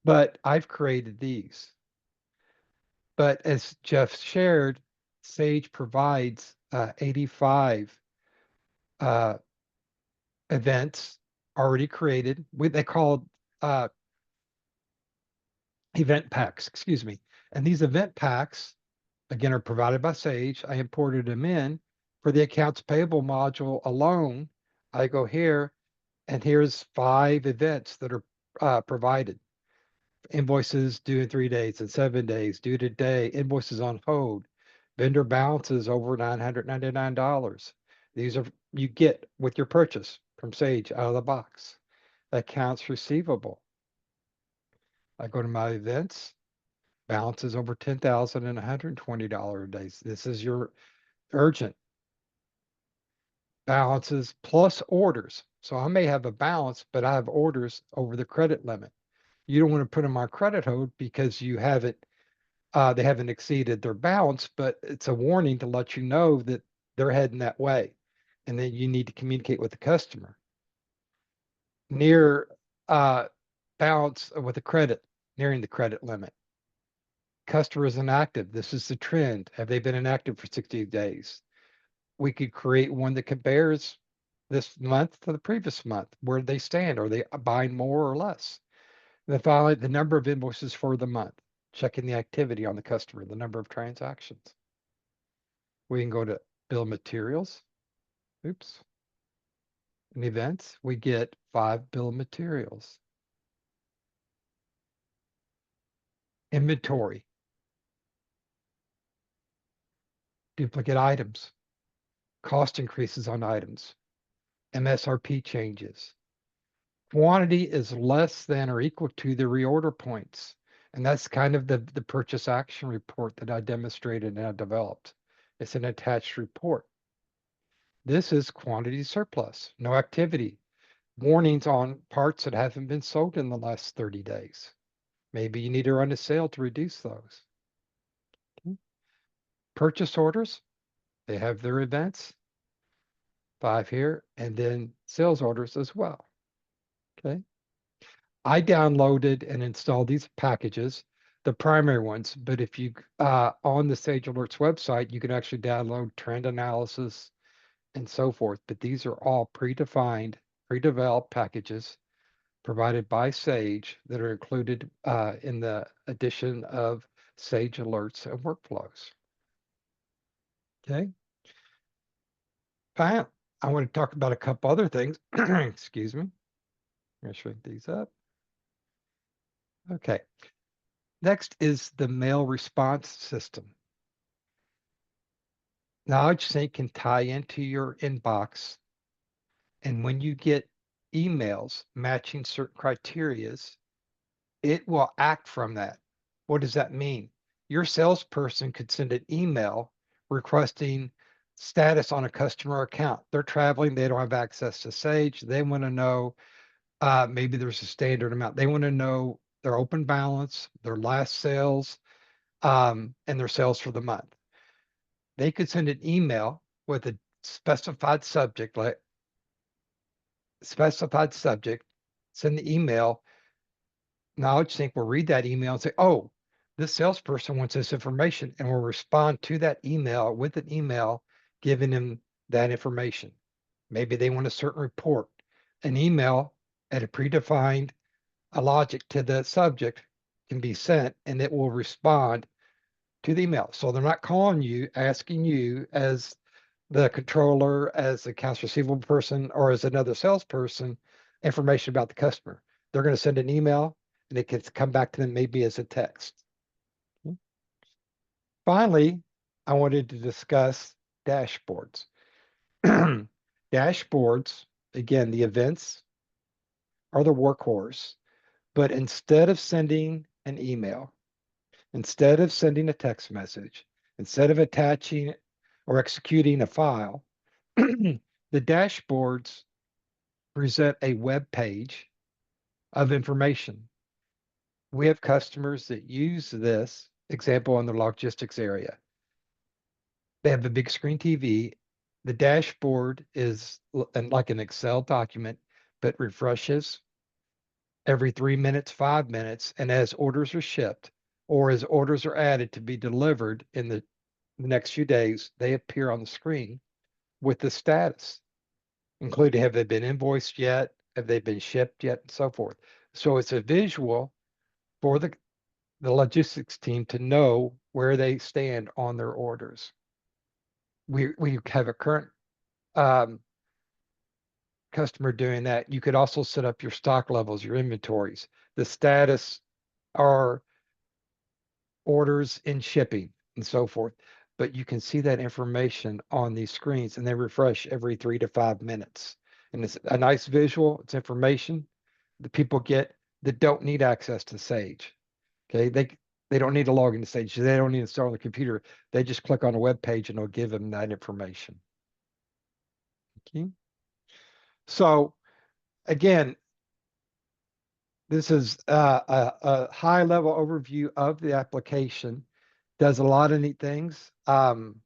But I've created these. But as Jeff shared, Sage provides 85 events already created. They called event packs, excuse me. And these event packs, again, are provided by Sage. I imported them in for the accounts payable module alone. I go here, and here's 5 events that are provided. Invoices due in 3 days and 7 days, due today, invoices on hold, vendor balances over $999. These are you get with your purchase from Sage out of the box. Accounts receivable. I go to my events, balances over $10,000 and $120 a day. This is your urgent balances plus orders. So I may have a balance, but I have orders over the credit limit. You don't want to put them on credit hold because you haven't they haven't exceeded their balance, but it's a warning to let you know that they're heading that way. And then you need to communicate with the customer. Near balance with the credit, nearing the credit limit. Customer is inactive. This is the trend. Have they been inactive for 60 days? We could create one that compares this month to the previous month. Where do they stand? Are they buying more or less? And then finally, the number of invoices for the month. Checking the activity on the customer, the number of transactions. We can go to bill of materials. Oops. In events, we get 5 bill of materials. Inventory. Duplicate items. Cost increases on items. MSRP changes. Quantity is less than or equal to the reorder points. And that's kind of the purchase action report that I demonstrated and I developed. It's an attached report. This is quantity surplus, no activity. Warnings on parts that haven't been sold in the last 30 days. Maybe you need to run a sale to reduce those. Okay. Purchase orders, they have their events, 5 here, and then sales orders as well. Okay. I downloaded and installed these packages, the primary ones, but if you on the Sage Alerts website, you can actually download trend analysis and so forth. But these are all predefined, pre-developed packages provided by Sage that are included in the addition of Sage Alerts and workflows. Okay. I want to talk about a couple other things. Excuse me. I'm going to shrink these up. Okay. Next is the mail response system. Knowledge Sync can tie into your inbox, and when you get emails matching certain criterias, it will act from that. What does that mean? Your salesperson could send an email requesting status on a customer account. They're traveling, they don't have access to Sage. They want to know maybe there's a standard amount. They want to know their open balance, their last sales, and their sales for the month. They could send an email with a specified subject, send the email. Knowledge Sync will read that email and say, oh, this salesperson wants this information, and will respond to that email with an email giving them that information. Maybe they want a certain report. An email at a predefined logic to the subject can be sent, and it will respond to the email. So they're not calling you, asking you as the controller, as the accounts receivable person, or as another salesperson, information about the customer. They're going to send an email, and it can come back to them maybe as a text. Okay. Finally, I wanted to discuss dashboards. Dashboards, again, the events are the workhorse, but instead of sending an email, instead of sending a text message, instead of attaching or executing a file, the dashboards present a web page of information. We have customers that use this example in the logistics area. They have a big screen TV. The dashboard is like an Excel document, but refreshes every 3 minutes, 5 minutes. And as orders are shipped or as orders are added to be delivered in the next few days, they appear on the screen with the status, including have they been invoiced yet? Have they been shipped yet? And so forth. So it's a visual for the logistics team to know where they stand on their orders. We have a current customer doing that. You could also set up your stock levels, your inventories, the status, our orders in shipping and so forth. But you can see that information on these screens and they refresh every 3 to 5 minutes. And it's a nice visual, it's information that people get that don't need access to Sage. Okay, they don't need to log into Sage. They don't need to install on the computer. They just click on a web page and it'll give them that information. Okay. So again, this is a high level overview of the application. Does a lot of neat things. When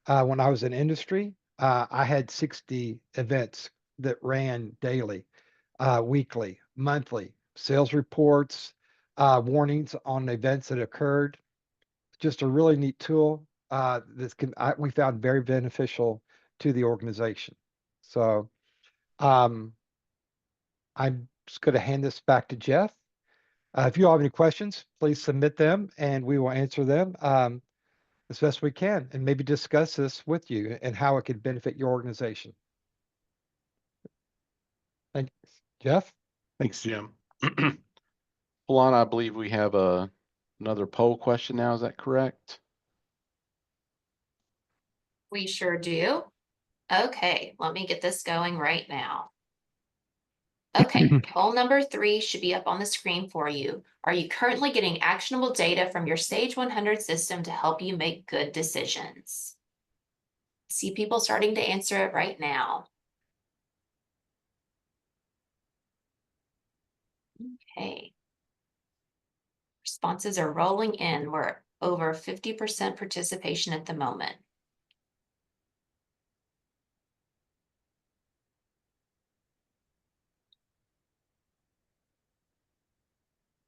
I was in industry, I had 60 events that ran daily, weekly, monthly, sales reports, warnings on events that occurred. Just a really neat tool we found very beneficial to the organization. So I'm just going to hand this back to Jeff. If you all have any questions, please submit them and we will answer them as best we can and maybe discuss this with you and how it could benefit your organization. Thanks, Jeff. Thanks, Jim. Alana, I believe we have another poll question now. Is that correct? We sure do. Okay, let me get this going right now. Okay, poll number 3 should be up on the screen for you. Are you currently getting actionable data from your Sage 100 system to help you make good decisions? See people starting to answer it right now. Okay. Responses are rolling in. We're over 50% participation at the moment.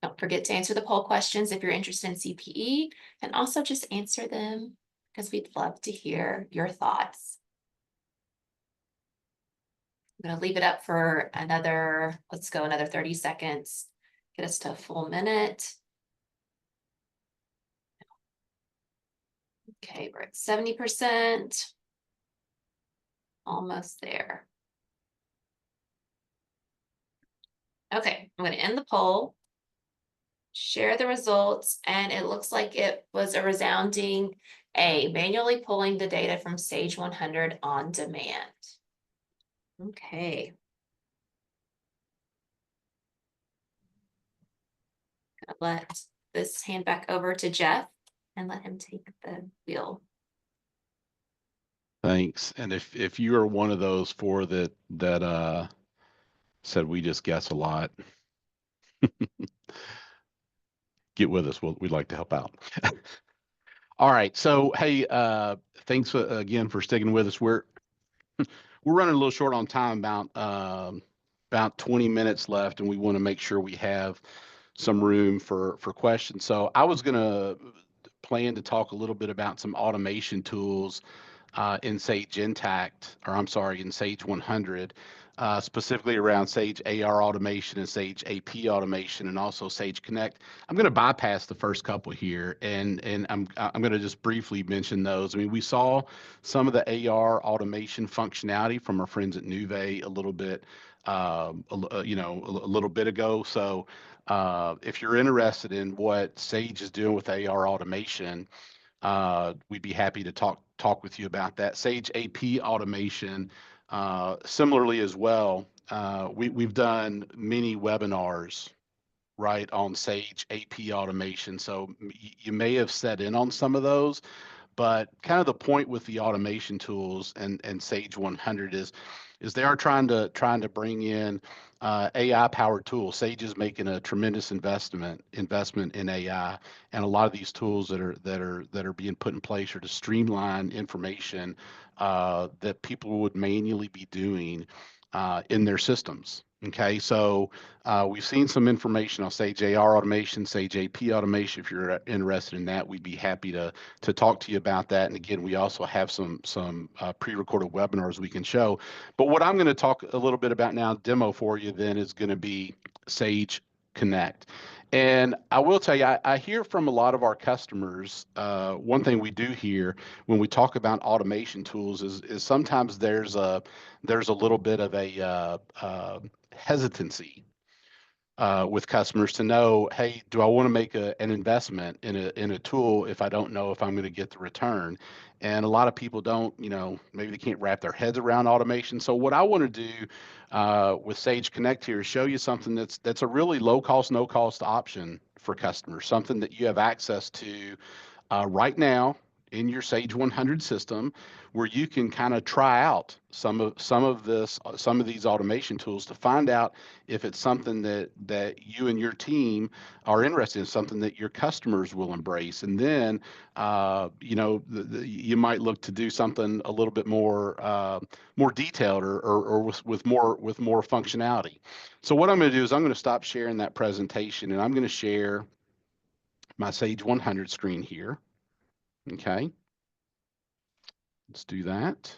Don't forget to answer the poll questions if you're interested in CPE, and also just answer them because we'd love to hear your thoughts. I'm going to leave it up for another, let's go another 30 seconds, get us to a full minute. Okay, we're at 70%, almost there. Okay, I'm going to end the poll, share the results, and it looks like it was a resounding A, manually pulling the data from Sage 100 on demand. Okay. Gonna let this hand back over to Jeff and let him take the wheel. Thanks. And if you are one of those 4 that said we just guess a lot, get with us. We'd like to help out. All right. So hey, thanks again for sticking with us. We're running a little short on time, about 20 minutes left, and we want to make sure we have some room for questions. So I was gonna plan to talk a little bit about some automation tools in Sage Intacct, or I'm sorry, in Sage 100, specifically around Sage AR automation and Sage AP automation, and also Sage Connect. I'm going to bypass the first couple here, and I'm going to just briefly mention those. I mean, we saw some of the AR automation functionality from our friends at Nuvei a little bit, a little bit ago. So if you're interested in what Sage is doing with AR automation, we'd be happy to talk with you about that. Sage AP automation, similarly as well. We've done many webinars, right, on Sage AP automation. So you may have set in on some of those, but kind of the point with the automation tools and Sage 100 is they are trying to bring in AI powered tools. Sage is making a tremendous investment in AI, and a lot of these tools that are being put in place are to streamline information that people would manually be doing in their systems. Okay, so we've seen some information on Sage AR automation, Sage AP automation. If you're interested in that, we'd be happy to talk to you about that. And again, we also have some pre-recorded webinars we can show. But what I'm going to talk a little bit about now, demo for you, then is going to be Sage Connect. And I will tell you, I hear from a lot of our customers, one thing we do hear when we talk about automation tools is sometimes there's a little bit of a hesitancy with customers to know, hey, do I want to make an investment in a tool if I don't know if I'm going to get the return? And a lot of people don't, maybe they can't wrap their heads around automation. So what I want to do with Sage Connect here is show you something that's a really low cost, no cost option for customers, something that you have access to right now in your Sage 100 system, where you can kind of try out some of these automation tools to find out if it's something that you and your team are interested in, something that your customers will embrace. And then you might look to do something a little bit more detailed or with more functionality. So what I'm going to do is I'm going to stop sharing that presentation, and I'm going to share my Sage 100 screen here. Okay, let's do that.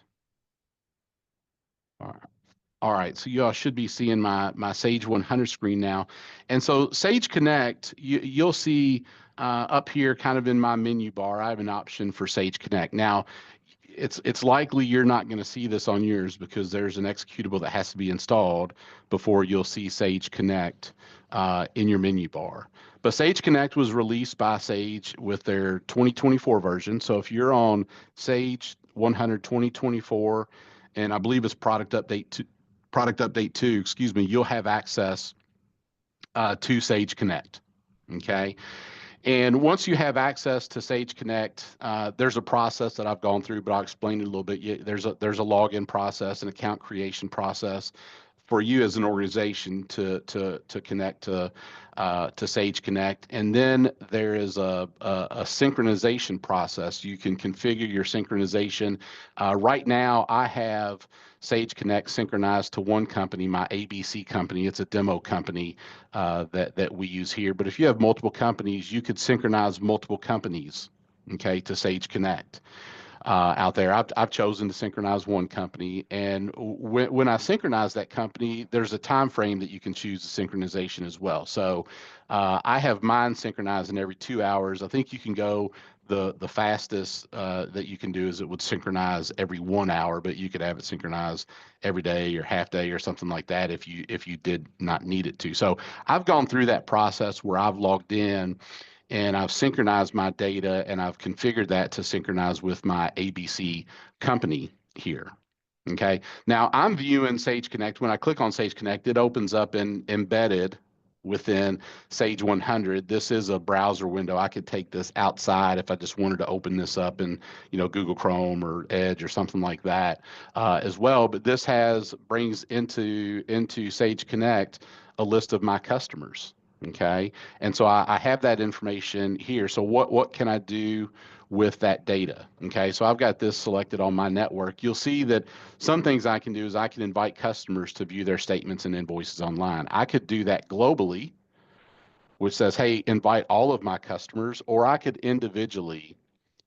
All right, so you all should be seeing my Sage 100 screen now. And so Sage Connect, you'll see up here kind of in my menu bar, I have an option for Sage Connect. Now, it's likely you're not going to see this on yours because there's an executable that has to be installed before you'll see Sage Connect in your menu bar. But Sage Connect was released by Sage with their 2024 version. So if you're on Sage 100 2024, and I believe it's product update 2, excuse me, you'll have access to Sage Connect. Okay. And once you have access to Sage Connect, there's a process that I've gone through, but I'll explain it a little bit. There's a login process, an account creation process for you as an organization to connect to Sage Connect. And then there is a synchronization process. You can configure your synchronization. Right now, I have Sage Connect synchronized to one company, my ABC company. It's a demo company that we use here. But if you have multiple companies, you could synchronize multiple companies, okay, to Sage Connect. Out there, I've chosen to synchronize one company, and when I synchronize that company, there's a time frame that you can choose the synchronization as well. So I have mine synchronizing every 2 hours. I think you can go the fastest that you can do is it would synchronize every 1 hour, but you could have it synchronized every day or half day or something like that if you did not need it to. So I've gone through that process where I've logged in and I've synchronized my data and I've configured that to synchronize with my ABC company here. Okay. Now I'm viewing Sage Connect. When I click on Sage Connect, it opens up and embedded within Sage 100. This is a browser window. I could take this outside if I just wanted to open this up in, Google Chrome or Edge or something like that as well. But this brings into Sage Connect a list of my customers. Okay. And so I have that information here. So what can I do with that data? Okay. So I've got this selected on my network. You'll see that some things I can do is I can invite customers to view their statements and invoices online. I could do that globally, which says, hey, invite all of my customers, or I could individually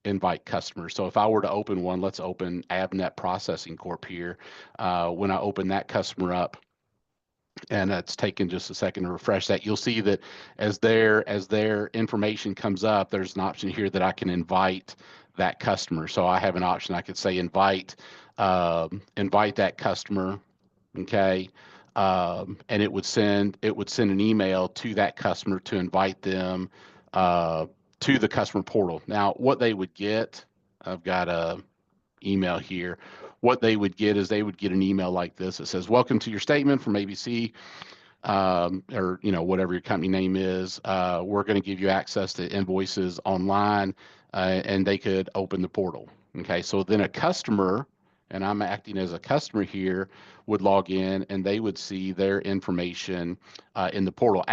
invite customers. So if I were to open one, let's open Avnet Processing Corp here. When I open that customer up, and it's taken just a second to refresh that, you'll see that as their information comes up, there's an option here that I can invite that customer. So I have an option. I could say invite that customer, okay, and it would send an email to that customer to invite them to the customer portal. Now, what they would get, I've got a email here. What they would get is they would get an email like this. It says, welcome to your statement from ABC, or whatever your company name is. We're going to give you access to invoices online, and they could open the portal. Okay, so then a customer, and I'm acting as a customer here, would log in and they would see their information in the portal.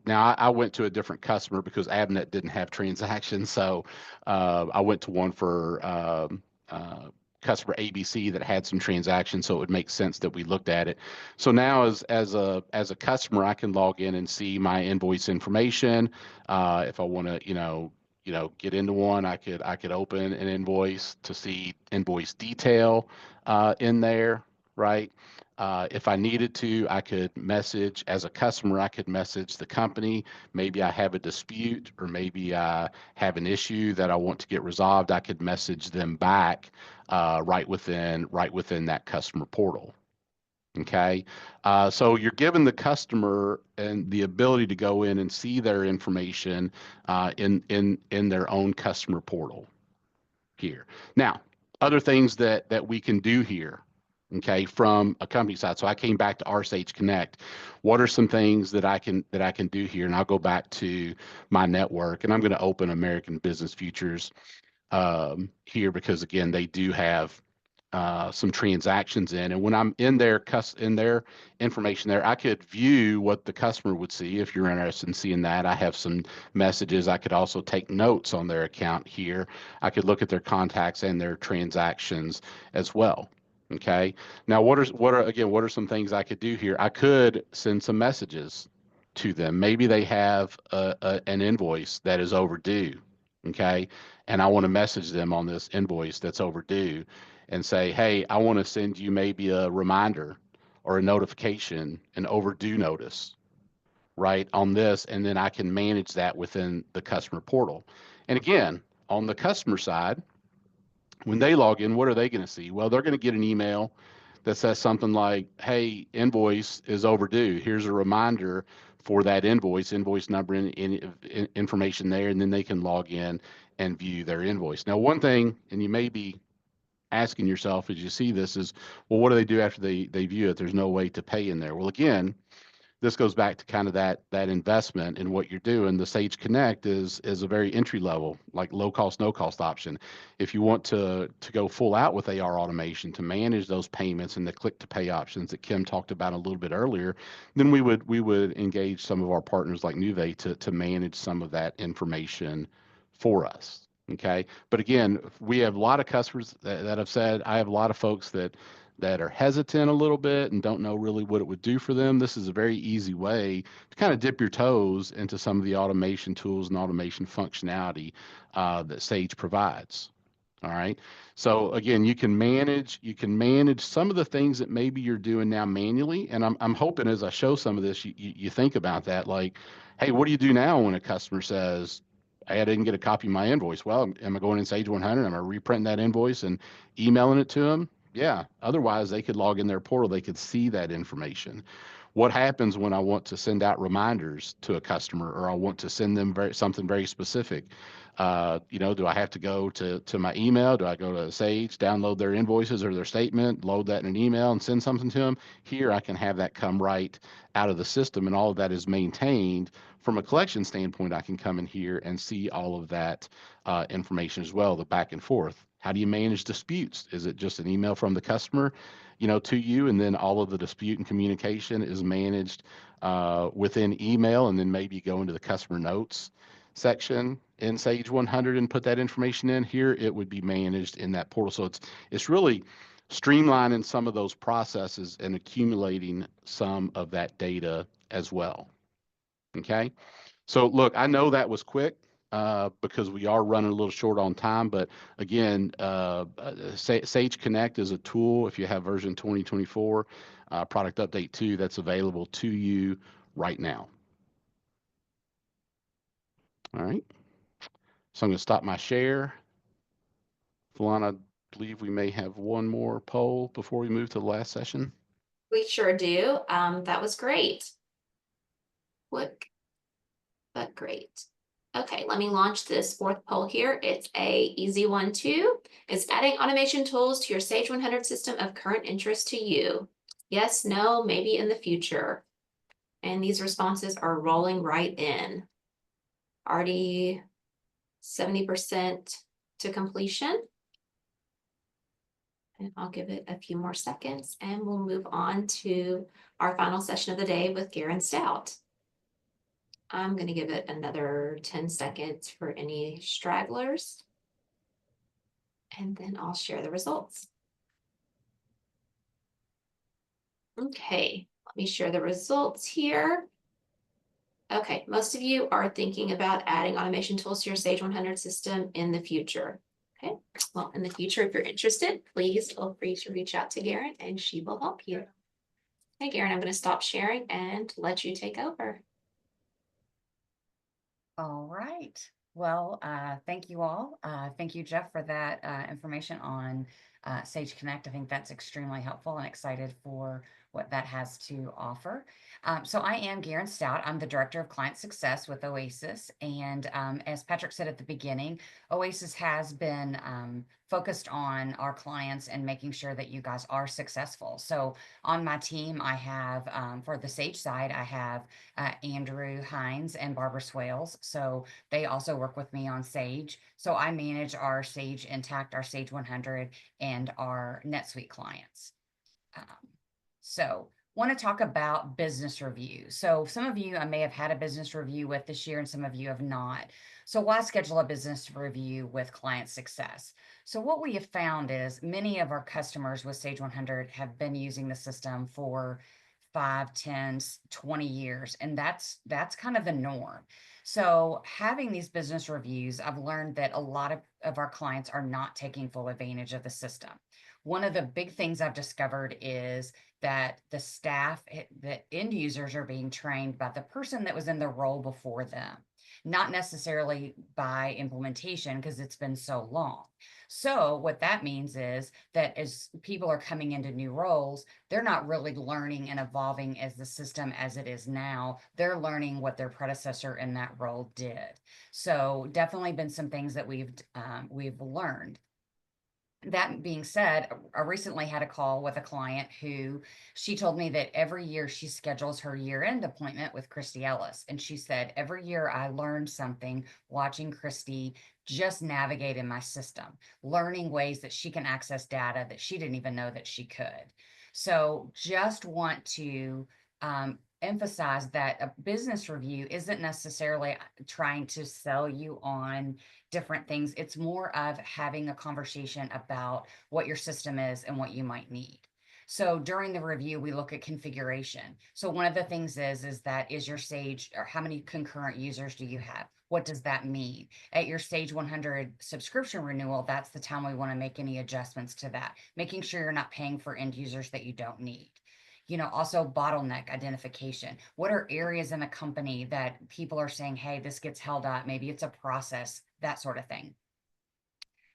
Now I went to a different customer because Avnet didn't have transactions, so I went to one for customer ABC that had some transactions, so it would make sense that we looked at it. So now as a customer, I can log in and see my invoice information. If I want to, get into one, I could open an invoice to see invoice detail in there, right? If I needed to, I could message as a customer, I could message the company. Maybe I have a dispute, or maybe I have an issue that I want to get resolved. I could message them back right within that customer portal. Okay, so you're giving the customer and the ability to go in and see their information in their own customer portal here. Now, other things that we can do here, okay, from a company side. So I came back to our Sage Connect. What are some things that I can do here? And I'll go back to my network, and I'm going to open American Business Futures here, because again, they do have some transactions in, and when I'm in their information there, I could view what the customer would see. If you're interested in seeing that, I have some messages. I could also take notes on their account here. I could look at their contacts and their transactions as well. Okay. Now, what are some things I could do here? I could send some messages to them. Maybe they have an invoice that is overdue. Okay. And I want to message them on this invoice that's overdue and say, hey, I want to send you maybe a reminder or a notification, an overdue notice, right, on this, and then I can manage that within the customer portal. And again, on the customer side, when they log in, what are they going to see? Well, they're going to get an email that says something like, hey, invoice is overdue. Here's a reminder for that invoice number and information there, and then they can log in and view their invoice. Now, one thing, and you may be asking yourself as you see this, is, well, what do they do after they view it? There's no way to pay in there. Well, again, this goes back to kind of that investment in what you're doing. The Sage Connect is a very entry level, like low cost, no cost option. If you want to go full out with AR automation to manage those payments and the click to pay options that Kim talked about a little bit earlier, then we would engage some of our partners like Nuvei to manage some of that information for us. Okay. But again, we have a lot of customers that have said, I have a lot of folks that are hesitant a little bit and don't know really what it would do for them. This is a very easy way to kind of dip your toes into some of the automation tools and automation functionality that Sage provides. All right. So again, you can manage some of the things that maybe you're doing now manually. And I'm hoping as I show some of this, you think about that, like, hey, what do you do now when a customer says, hey, I didn't get a copy of my invoice? Well, am I going in Sage 100? Am I reprinting that invoice and emailing it to them? Yeah. Otherwise, they could log in their portal. They could see that information. What happens when I want to send out reminders to a customer, or I want to send them something very specific? Do I have to go to my email? Do I go to Sage, download their invoices or their statement, load that in an email and send something to them? Here, I can have that come right out of the system, and all of that is maintained. From a collection standpoint, I can come in here and see all of that information as well, the back and forth. How do you manage disputes? Is it just an email from the customer, to you, and then all of the dispute and communication is managed within email, and then maybe go into the customer notes section in Sage 100 and put that information in here? It would be managed in that portal. So it's really streamlining some of those processes and accumulating some of that data as well. Okay. So look, I know that was quick because we are running a little short on time, but again, Sage Connect is a tool. If you have version 2024 product update 2, that's available to you right now. All right. So I'm going to stop my share. Falana, I believe we may have one more poll before we move to the last session. We sure do. That was great. Quick, but great. Okay, let me launch this fourth poll here. It's a easy one too. Is adding automation tools to your Sage 100 system of current interest to you? Yes, no, maybe in the future. And these responses are rolling right in. Already 70% to completion. And I'll give it a few more seconds and we'll move on to our final session of the day with Garen Stout. I'm going to give it another 10 seconds for any stragglers. And then I'll share the results. Okay, let me share the results here. Okay, most of you are thinking about adding automation tools to your Sage 100 system in the future. Okay, well, in the future, if you're interested, please feel free to reach out to Garen and she will help you. Okay, Garen, I'm going to stop sharing and let you take over. All right. Well, thank you all. Thank you, Jeff, for that information on Sage Connect. I think that's extremely helpful and excited for what that has to offer. So I am Garen Stout. I'm the Director of Client Success with Oasis. And as Patrick said at the beginning, Oasis has been focused on our clients and making sure that you guys are successful. So on my team, I have, for the Sage side, I have Andrew Hines and Barbara Swales. So they also work with me on Sage. So I manage our Sage Intact, our Sage 100, and our NetSuite clients. So want to talk about business review. So some of you I may have had a business review with this year and some of you have not. So why schedule a business review with client success? So what we have found is many of our customers with Sage 100 have been using the system for 5, 10, 20 years, and that's kind of the norm. So having these business reviews, I've learned that a lot of our clients are not taking full advantage of the system. One of the big things I've discovered is that the staff, the end users are being trained by the person that was in the role before them, not necessarily by implementation because it's been so long. So what that means is that as people are coming into new roles, they're not really learning and evolving as the system as it is now. They're learning what their predecessor in that role did. So definitely been some things that we've learned. That being said, I recently had a call with a client who she told me that every year she schedules her year-end appointment with Christy Ellis. And she said, every year I learned something watching Christy just navigate in my system, learning ways that she can access data that she didn't even know that she could. So just want to emphasize that a business review isn't necessarily trying to sell you on different things. It's more of having a conversation about what your system is and what you might need. So during the review, we look at configuration. So one of the things is that is your Sage, or how many concurrent users do you have? What does that mean? At your Sage 100 subscription renewal, that's the time we want to make any adjustments to that, making sure you're not paying for end users that you don't need. Also bottleneck identification. What are areas in a company that people are saying, hey, this gets held up? Maybe it's a process, that sort of thing.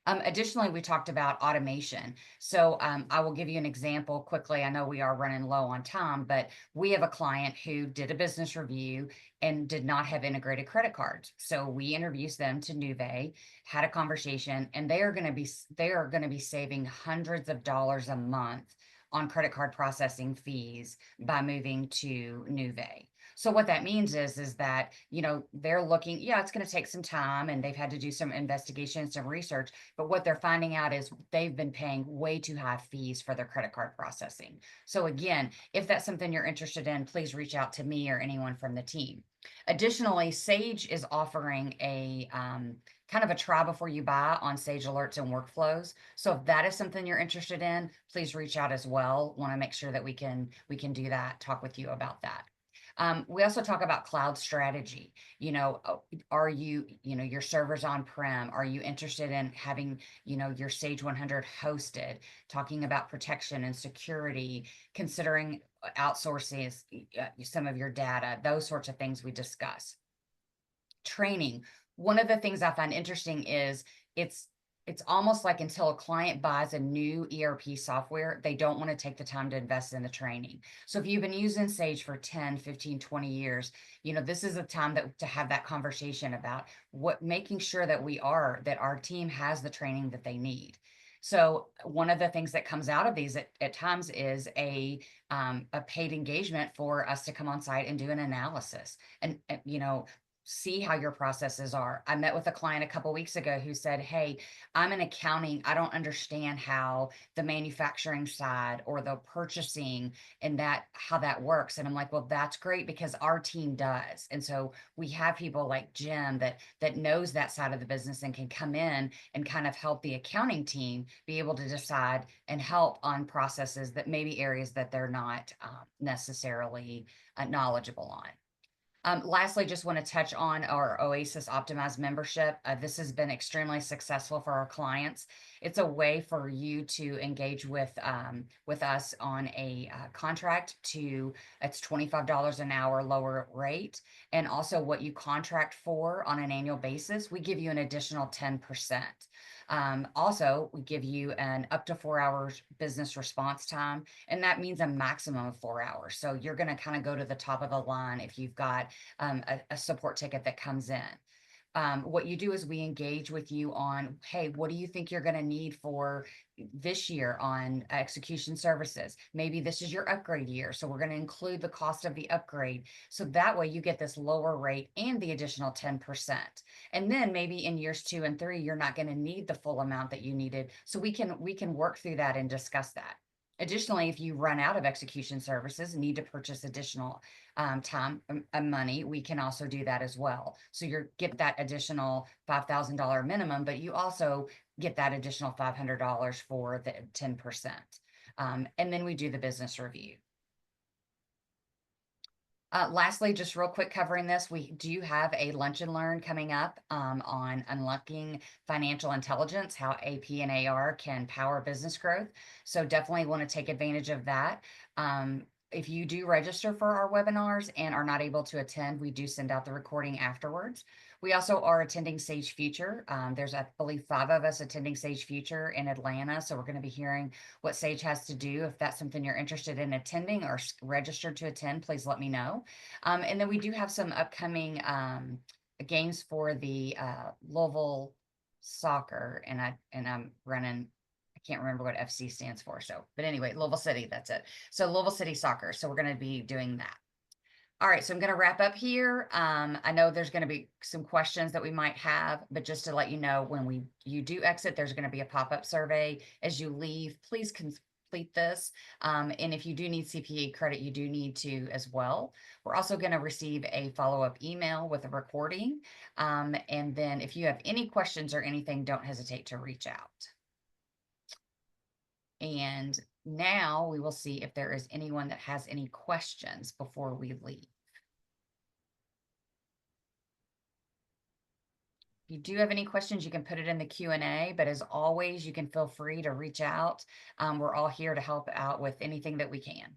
Additionally, we talked about automation. So I will give you an example quickly. I know we are running low on time, but we have a client who did a business review and did not have integrated credit cards. So we introduced them to Nuvei, had a conversation, and they are going to be saving hundreds of dollars a month on credit card processing fees by moving to Nuvei. So what that means is that, they're looking, it's going to take some time and they've had to do some investigation, some research, but what they're finding out is they've been paying way too high fees for their credit card processing. So again, if that's something you're interested in, please reach out to me or anyone from the team. Additionally, Sage is offering a kind of a try before you buy on Sage alerts and workflows. So if that is something you're interested in, please reach out as well. Want to make sure that we can do that, talk with you about that. We also talk about cloud strategy. Are you, your servers on-prem? Are you interested in having, your Sage 100 hosted? Talking about protection and security, considering outsourcing some of your data, those sorts of things we discuss. Training. One of the things I find interesting is it's almost like until a client buys a new ERP software, they don't want to take the time to invest in the training. So if you've been using Sage for 10, 15, 20 years, this is a time to have that conversation about making sure that our team has the training that they need. So one of the things that comes out of these at times is a paid engagement for us to come on site and do an analysis. And see how your processes are. I met with a client a couple weeks ago who said, hey, I'm in accounting. I don't understand how the manufacturing side or the purchasing and how that works. And I'm like, well, that's great because our team does. And so we have people like Jim that knows that side of the business and can come in and kind of help the accounting team be able to decide and help on processes that maybe areas that they're not necessarily knowledgeable on. Lastly, just want to touch on our Oasis Optimized membership. This has been extremely successful for our clients. It's a way for you to engage with us on a contract it's $25 an hour lower rate. And also what you contract for on an annual basis, we give you an additional 10%. Also, we give you an up to 4 hours business response time, and that means a maximum of 4 hours. So you're going to kind of go to the top of the line if you've got a support ticket that comes in. What you do is we engage with you on, hey, what do you think you're going to need for this year on execution services? Maybe this is your upgrade year. So we're going to include the cost of the upgrade. So that way you get this lower rate and the additional 10%. And then maybe in years 2 and 3, you're not going to need the full amount that you needed. So we can work through that and discuss that. Additionally, if you run out of execution services and need to purchase additional time and money, we can also do that as well. So you get that additional $5,000 minimum, but you also get that additional $500 for the 10%. And then we do the business review. Lastly, just real quick covering this, we do have a lunch and learn coming up on unlocking financial intelligence, how AP and AR can power business growth. So definitely want to take advantage of that. If you do register for our webinars and are not able to attend, we do send out the recording afterwards. We also are attending Sage Future. There's, I believe, 5 of us attending Sage Future in Atlanta. So we're going to be hearing what Sage has to do. If that's something you're interested in attending or registered to attend, please let me know. And then we do have some upcoming games for the Louisville soccer. And I'm running, I can't remember what FC stands for. So, but anyway, Louisville City, that's it. So Louisville City Soccer. So we're going to be doing that. All right, so I'm going to wrap up here. I know there's going to be some questions that we might have, but just to let you know, when you do exit, there's going to be a pop-up survey as you leave. Please complete this. And if you do need CPA credit, you do need to as well. We're also going to receive a follow-up email with a recording. And then if you have any questions or anything, don't hesitate to reach out. And now we will see if there is anyone that has any questions before we leave. If you do have any questions, you can put it in the Q&A, but as always, you can feel free to reach out. We're all here to help out with anything that we can.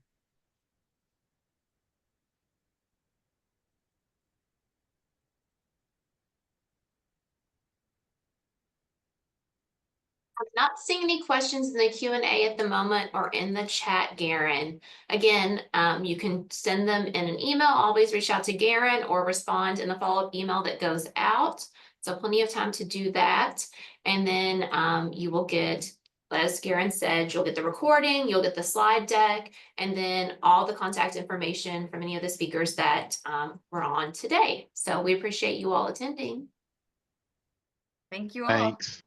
I'm not seeing any questions in the Q&A at the moment or in the chat, Garen. Again, you can send them in an email. Always reach out to Garen or respond in the follow-up email that goes out. So plenty of time to do that. And then you will get, as Garen said, you'll get the recording, you'll get the slide deck, and then all the contact information from any of the speakers that were on today. So we appreciate you all attending. Thank you all. Thanks.